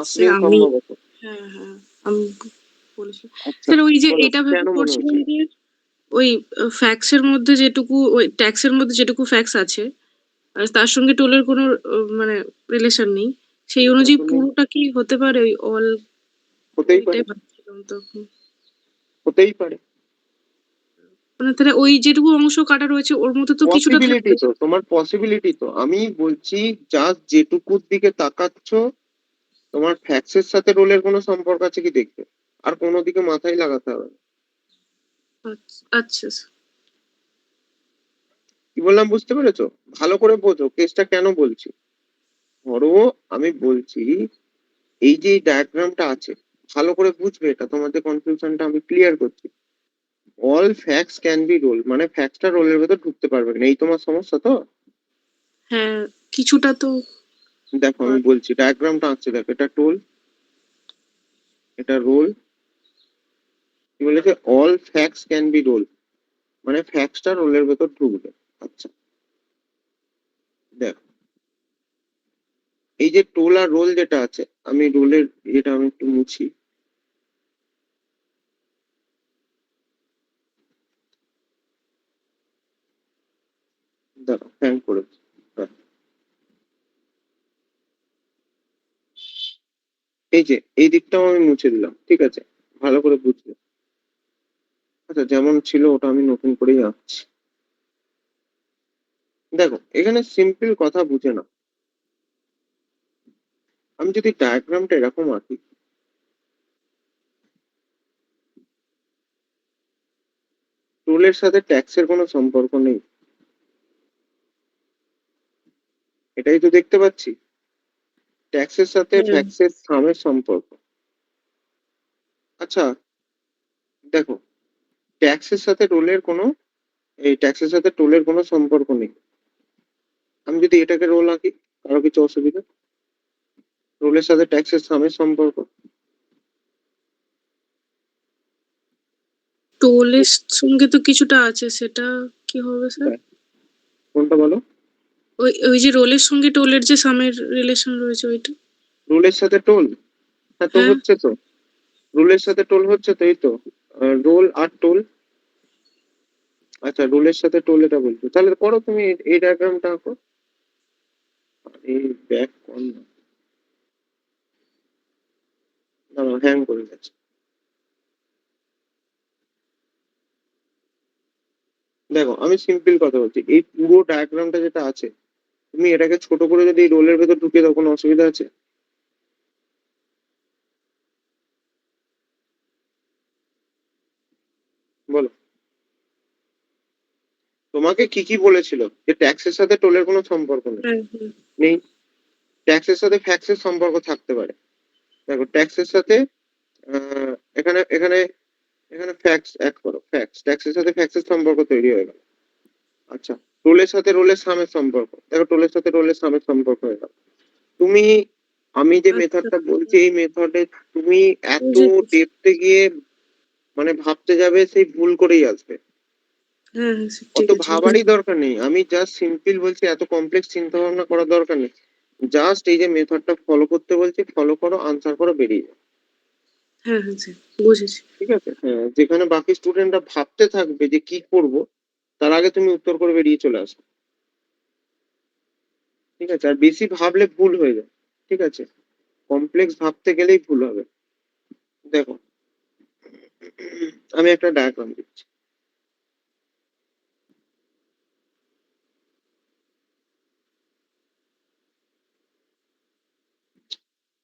স্যার নাসরিন আমি, সম্ভবত। হ্যাঁ হ্যাঁ, আমি বলেছি। আচ্ছা, স্যার ওই যে বলো এটা ভেবে কেন মনে করছিলাম হচ্ছে? যে ওই ফ্যাক্স এর মধ্যে যেটুকু, ওই ট্যাক্স এর মধ্যে যেটুকু ফ্যাক্স আছে আর তার সঙ্গে টোলের কোনো মানে রিলেশন নেই, সেই অনুযায়ী আসলে পুরোটা কি হতে পারে ওই অল? হতেই পারে, ওইটাই ভাবছিলাম তখন। হতেই পারে। মানে তাহলে ওই যেটুকু অংশ কাটা রয়েছে ওর মধ্যে তো কিছুটা পসিবিলিটি থাকবে। তো, তোমার পসিবিলিটি তো, আমি বলছি জাস্ট যেটুকুর দিকে তাকাচ্ছ, তোমার ফ্যাক্সের সাথে রোলের কোনো সম্পর্ক আছে কি দেখবে, আর কোনো দিকে মাথায় লাগাতে হবে না। আচ্ছা আচ্ছা স্যার। কি বললাম বুঝতে পেরেছো? ভালো করে বোঝো কেসটা কেন বলছি। ধরো আমি বলছি এই যে ডায়াগ্রামটা আছে, ভালো করে বুঝবে, এটা তোমাদের কনফিউশনটা আমি ক্লিয়ার করছি। All facts can be roll মানে ফ্যাক্টসটা রোলের ভেতর ঢুকতে পারবে না, এই তোমার সমস্যা তো। হ্যাঁ, কিছুটা তো। দেখো আমি বলছি, ডায়াগ্রামটা আঁকছি, দেখো এটা টোল, এটা রোল। কি বলেছে? All facts can be roll মানে ফ্যাক্টসটা রোলের ভেতর ঢুকবে। আচ্ছা দেখো, এই যে টোল আর রোল যেটা আছে, আমি রোলের এটা আমি একটু মুছি। দেখো হ্যাং করেছি। হ্যাঁ। এই যে এই দিকটাও আমি মুছে দিলাম, ঠিক আছে, ভালো করে বুঝবে। আচ্ছা যেমন ছিল ওটা আমি নতুন করেই আঁকছি। দেখো এখানে সিম্পল কথা বুঝে না, আমি যদি ডায়াগ্রামটা এরকম আঁকি, রোলের সাথে ট্যাক্সের কোনো সম্পর্ক নেই, এটাই তো দেখতে পাচ্ছি। ট্যাক্সের সাথে হুম। ফ্যাক্সের সামের সম্পর্ক। আচ্ছা দেখো, ট্যাক্সের সাথে টোলের কোনো সম্পর্ক নেই। আমি যদি এটাকে রোল আঁকি, কারো কিছু অসুবিধা? রোলের সাথে ট্যাক্সের সামের সম্পর্ক। টোলের সঙ্গে তো কিছুটা আছে, সেটা কি হবে স্যার? কোনটা বলো? ওই ওই যে রোলের সঙ্গে টোলের যে সামের রিলেশন রয়েছে ওইটা। রোলের সাথে টোল, হ্যাঁ তো হ্যাঁ। হচ্ছে তো, রোলের সাথে টোল হচ্ছে তো, এই তো রোল আর টোল। আচ্ছা রোলের সাথে টোল এটা বলছো, তাহলে করো তুমি এই ডায়াগ্রামটা আঁকো। এই ব্যাক কোন হ্যাং করে গেছে। দেখো আমি সিম্পল কথা বলছি, এই পুরো ডায়াগ্রামটা যেটা আছে, তুমি এটাকে ছোট করে যদি এই রোলের ভেতর ঢুকিয়ে দাও, কোনো অসুবিধা আছে? বলো। তোমাকে কি কি বলেছিল যে ট্যাক্সের সাথে টোলের কোনো সম্পর্ক নেই? হ্যাঁ হ্যাঁ। নেই। ট্যাক্সের সাথে ফ্যাক্সের সম্পর্ক থাকতে পারে। দেখো ট্যাক্সের সাথে এখানে এখানে এখানে ফ্যাক্স অ্যাড করো, ফ্যাক্স, ট্যাক্সের সাথে ফ্যাক্সের সম্পর্ক তৈরি হয়ে গেল। আচ্ছা টোলের সাথে রোলের সামের সম্পর্ক, দেখো টোলের সাথে রোলের সামের সম্পর্ক হয়ে গেল। তুমি, আমি যে আচ্ছা। মেথডটা বলছি এই মেথডে তুমি এত বুঝেছি। ডেপথে গিয়ে মানে ভাবতে যাবে, সেই ভুল করেই আসবে। হ্যাঁ হ্যাঁ স্যার, অত ঠিক আছে। ভাবারই দরকার নেই, আমি জাস্ট সিম্পল বলছি, এত কমপ্লেক্স চিন্তা ভাবনা করার দরকার নেই। জাস্ট এই যে মেথডটা ফলো করতে বলছি, ফলো করো, আনসার করো, বেরিয়ে যাও। হ্যাঁ হ্যাঁ স্যার, বুঝেছি। ঠিক আছে, হ্যাঁ, যেখানে বাকি স্টুডেন্টরা ভাবতে থাকবে যে কি করব, তার আগে তুমি উত্তর করে বেরিয়ে চলে আসো। ঠিক আছে, আর বেশি ভাবলে ভুল হয়ে যায়। ঠিক আছে, কমপ্লেক্স ভাবতে গেলেই ভুল হবে। দেখো আমি একটা ডায়াগ্রাম দিচ্ছি।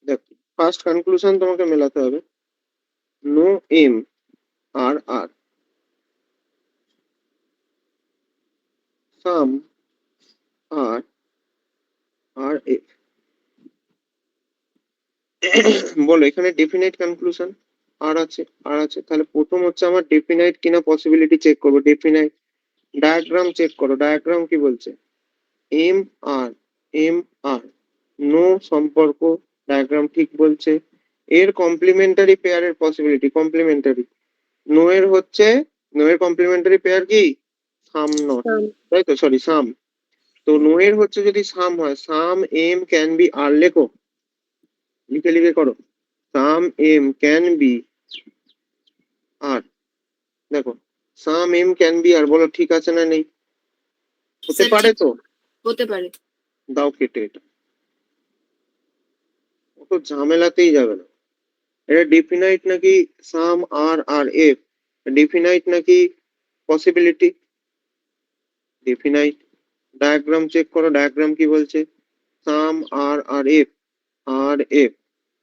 দেখো ফার্স্ট কনক্লুশন তোমাকে মেলাতে হবে, নো এম আর আর সাম আর আর এফ। বলো এখানে ডেফিনাইট কনক্লুশন আর আছে, তাহলে প্রথম হচ্ছে আমার ডেফিনাইট কিনা পসিবিলিটি চেক করবো, ডেফিনাইট। ডায়াগ্রাম চেক করো, ডায়াগ্রাম কি বলছে, M R M R no সম্পর্ক, ডায়াগ্রাম ঠিক বলছে। এর কমপ্লিমেন্টারি পেয়ারের পসিবিলিটি, কমপ্লিমেন্টারি, নো এর হচ্ছে, নো এর কমপ্লিমেন্টারি পেয়ার কি, সাম নট, তাই তো, সরি সাম। তো নো এর হচ্ছে যদি সাম হয়, সাম এম ক্যান বি আর, লেখো, লিখে লিখে করো, সাম এম ক্যান বি আর। দেখো সাম এম ক্যান বি আর, বলো ঠিক আছে না নেই? হতে স্যার পারে ঠিক তো, হতে পারে। দাও কেটে এটা, অত ঝামেলাতেই যাবে না। এটা ডিফিনাইট নাকি সাম আর আর এফ, ডিফিনাইট নাকি পসিবিলিটি? ডিফিনাইট। ডায়াগ্রাম চেক করো, ডায়াগ্রাম কি বলছে, সাম আর আর এফ, আর এফ।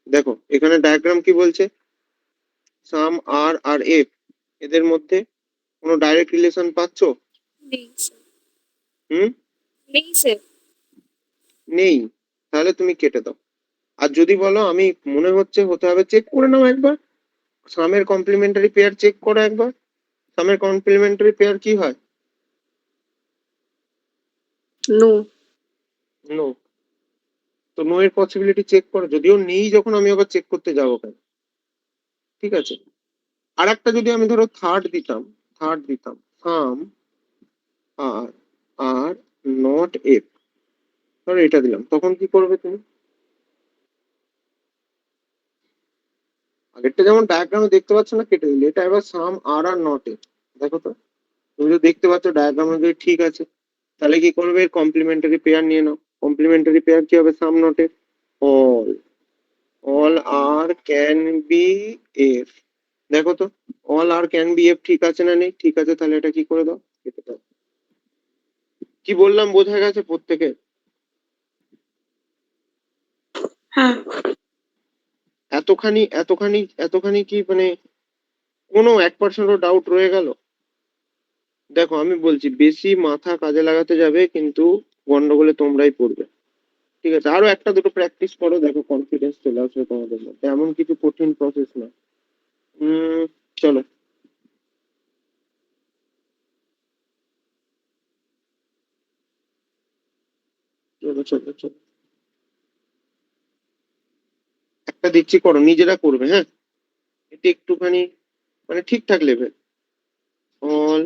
দেখো এখানে ডায়াগ্রাম কি বলছে, সাম আর আর এফ, এদের মধ্যে কোনো ডাইরেক্ট রিলেশন পাচ্ছো? নেই স্যার, হুম, নেই স্যার। নেই। তাহলে তুমি কেটে দাও। আর যদি বলো আমি মনে হচ্ছে হতে হবে, চেক করে নাও একবার, সামের কমপ্লিমেন্টারি পেয়ার চেক করো একবার, সামের কমপ্লিমেন্টারি পেয়ার কি হয়, নো। নো। তো নো এর পসিবিলিটি চেক করো, যদিও নেই যখন আমি আবার চেক করতে যাবো কেন? ঠিক আছে, আর একটা যদি আমি ধরো থার্ড দিতাম সাম আর আর নট এফ, ধরো এটা দিলাম, তখন কি করবে তুমি? আগেরটা যেমন ডায়াগ্রামে দেখতে পাচ্ছ না, কেটে দিলে, এটা এবার সাম আর আর নট এফ। দেখো তো, তুমি তো দেখতে পাচ্ছ ডায়াগ্রামে যদি ঠিক আছে, তাহলে কি করবে, কমপ্লিমেন্টারি পেয়ার নিয়ে নাও। কমপ্লিমেন্টারি পেয়ার কি হবে, some not F, all, all are can be F. দেখো তো, all are can be F ঠিক আছে না নেই? ঠিক আছে, তাহলে এটা কি করে দাও, কেটে দাও। কি বললাম বোঝা গেছে প্রত্যেকে? হ্যাঁ। এতখানি এতখানি এতখানি কি মানে কোনো 1% ডাউট রয়ে গেল? দেখো আমি বলছি বেশি মাথা কাজে লাগাতে যাবে কিন্তু গন্ডগোলে তোমরাই পড়বে। ঠিক আছে, আরো একটা দুটো প্র্যাকটিস করো, দেখো কনফিডেন্স চলে আসবে তোমাদের মধ্যে, এমন কিছু কঠিন প্রসেস না। চলো। চলো চলো চলো, একটা দিচ্ছি, করো, নিজেরা করবে, হ্যাঁ? এটা একটুখানি মানে ঠিকঠাক লেভেল। অল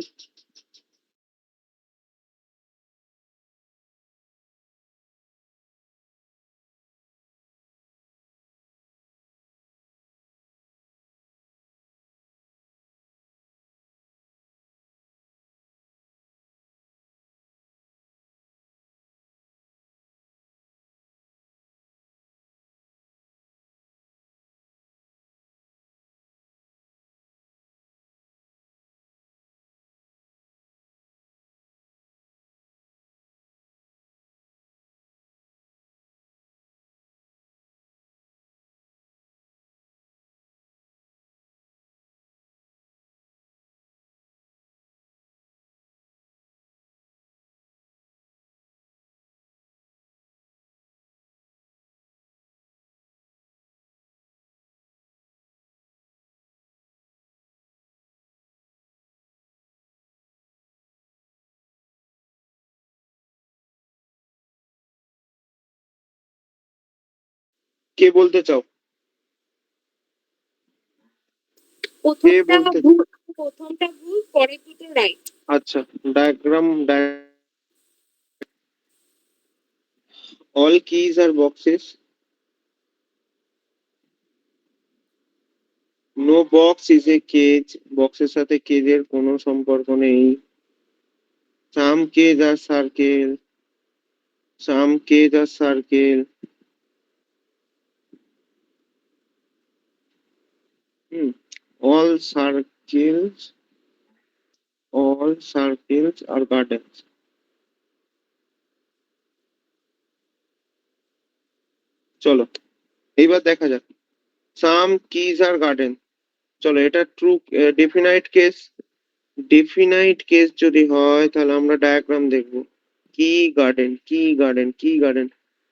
কে বলতে চাও? প্রথমটা বলতে- ভুল, প্রথমটা ভুল, পরের দুটো রাইট। আচ্ছা, diagram, all keys are boxes, no box is a cage, বক্সের সাথে কেজের কোনো সম্পর্ক নেই, some cage are circle, some cage are circle, all circles are gardens। চলো এইবার দেখা যাক, some keys are garden। চলো এটা true definite case, definite case যদি হয় তাহলে আমরা ডায়াগ্রাম দেখবো, কি গার্ডেন, কি গার্ডেন, কি গার্ডেন,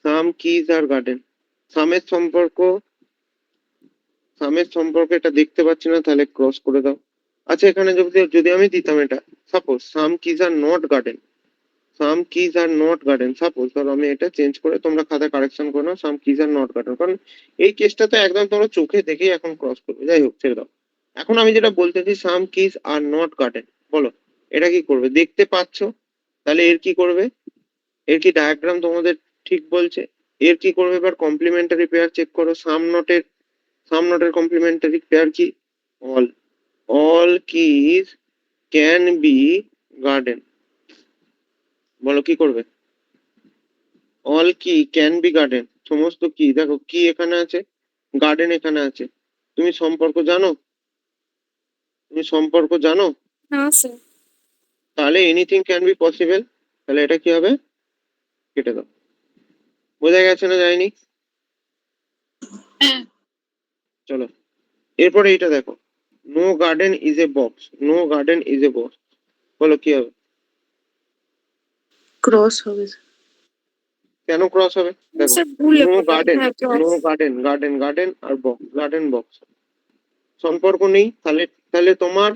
সাম কিজ আর গার্ডেন। সামের সম্পর্ক, সামের সম্পর্কে এটা দেখতে পাচ্ছি না, তাহলে ক্রস করে দাও। আচ্ছা, এখানে যদি যদি আমি দিতাম এটা, suppose some keys are not garden, some keys are not garden, suppose ধরো আমি এটা চেঞ্জ করে, তোমরা খাতা কারেকশন করে নাও, সাম কিজ আর নট গার্ডেন, কারণ এই কেসটা তো একদম তোমরা চোখে দেখেই এখন ক্রস করবে। যাই হোক, ছেড়ে দাও। এখন আমি যেটা বলতেছি, সাম কিজ আর নট গার্ডেন, বলো এটা কি করবে? দেখতে পাচ্ছো, তাহলে এর কি করবে? এর কি ডায়াগ্রাম তোমাদের ঠিক বলছে? এর কি করবে? এবার কমপ্লিমেন্টারি পেয়ার চেক করো, সাম নটের কমপ্লিমেন্টারি পেয়ার কি? All, all keys can be garden, বলো কি করবে? অল কি ক্যান বি গার্ডেন, সমস্ত কি, দেখো কি এখানে আছে, গার্ডেন এখানে আছে, তুমি সম্পর্ক জানো? তুমি সম্পর্ক জানো? না স্যার। তাহলে এনিথিং ক্যান বি পসিবল, তাহলে এটা কি হবে? কেটে দাও। বোঝা গেছে না যায়নি? চলো এরপরে এইটা দেখো, no garden is a box, no garden is a box, বলো কি হবে? ক্রস হবে স্যার। কেন ক্রস হবে? দেখো, স্যার ভুল নো লেখা, গার্ডেন, হ্যাঁ no cross। Garden, garden, garden আর বক্স, গার্ডেন বক্স সম্পর্ক নেই, তাহলে তাহলে তোমার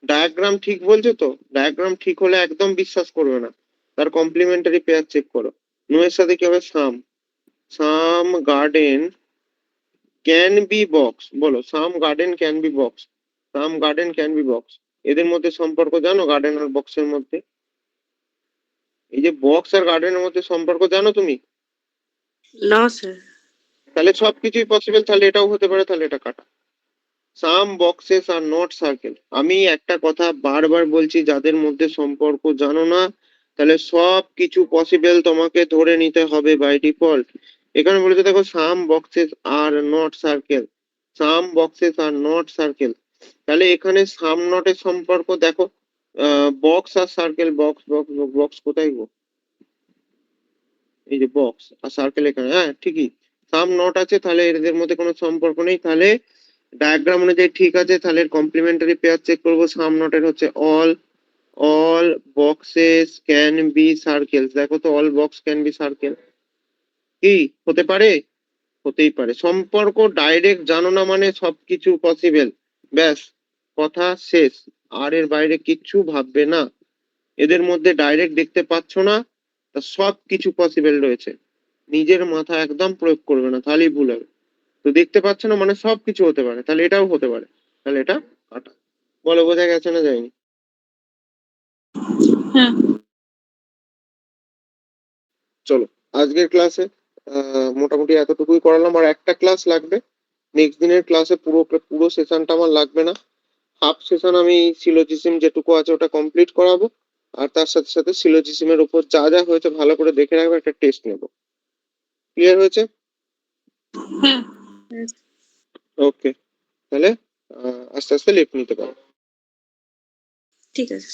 ডায়াগ্রাম ঠিক বলছো তো? ডায়াগ্রাম ঠিক হলে একদম বিশ্বাস করবে না, তার কমপ্লিমেন্টারি পেয়ার চেক করো। নো এর সাথে কি হবে? Some, some garden can be box, বলো some garden can be box, some garden can be box, এদের মধ্যে সম্পর্ক জানো? গার্ডেন আর বক্সের মধ্যে, এই যে বক্স আর গার্ডেনের মধ্যে সম্পর্ক জানো তুমি? না স্যার। তাহলে সবকিছুই পসিবল, তাহলে এটাও হতে পারে, তাহলে এটা কাটা। সাম বক্সেস আর নট সার্কেল, আমি একটা কথা বারবার বলছি, যাদের মধ্যে সম্পর্ক জানো না, তাহলে সব কিছু পসিবল তোমাকে ধরে নিতে হবে বাই ডিফল্ট। এখানে বলেছে দেখো, some boxes are not circle, some boxes are not circle, তাহলে এখানে সাম নটের সম্পর্ক দেখো, বক্স আর সার্কেল, বক্স বক্স বক্স কোথায় গো? এই যে বক্স আর সার্কেল এখানে, হ্যাঁ ঠিকই, সাম নট আছে, তাহলে এদের মধ্যে কোনো সম্পর্ক নেই, তাহলে ডায়াগ্রাম অনুযায়ী ঠিক আছে, তাহলে কমপ্লিমেন্টারি পেয়ার চেক করবো, সাম নটের হচ্ছে all, all boxes can be circles. দেখো তো, all box can be circle কি হতে পারে? হতেই পারে। সম্পর্ক ডাইরেক্ট জানো না মানে সবকিছু পসিবল। ব্যাস, কথা শেষ। আর এর বাইরে কিচ্ছু ভাববে না। এদের মধ্যে ডাইরেক্ট দেখতে পাচ্ছ না, তা সব কিছু পসিবল রয়েছে। নিজের মাথা একদম প্রয়োগ করবে না, তাহলেই ভুল হবে। তো দেখতে পাচ্ছ না মানে সব কিছু হতে পারে, তাহলে এটাও হতে পারে, তাহলে এটা কাটা। বলো, বোঝা গেছে না যায়নি? হ্যাঁ। চলো, আজকের ক্লাসে মোটামুটি এতটুকুই করালাম। আর একটা ক্লাস লাগবে। নেক্সট দিনের ক্লাসে পুরো সেশনটা আমার লাগবে না। হাফ সেশন আমি সিলোজিসিম যেটুকু আছে ওটা কমপ্লিট করাবো। আর তার সাথে সাথে সিলোজিসিমের উপর যা যা হয়েছে ভালো করে দেখে রাখবো, একটা টেস্ট নেবো। ক্লিয়ার হয়েছে? হ্যাঁ। ওকে, তাহলে আস্তে আস্তে লিখ নিতে পারো। ঠিক আছে।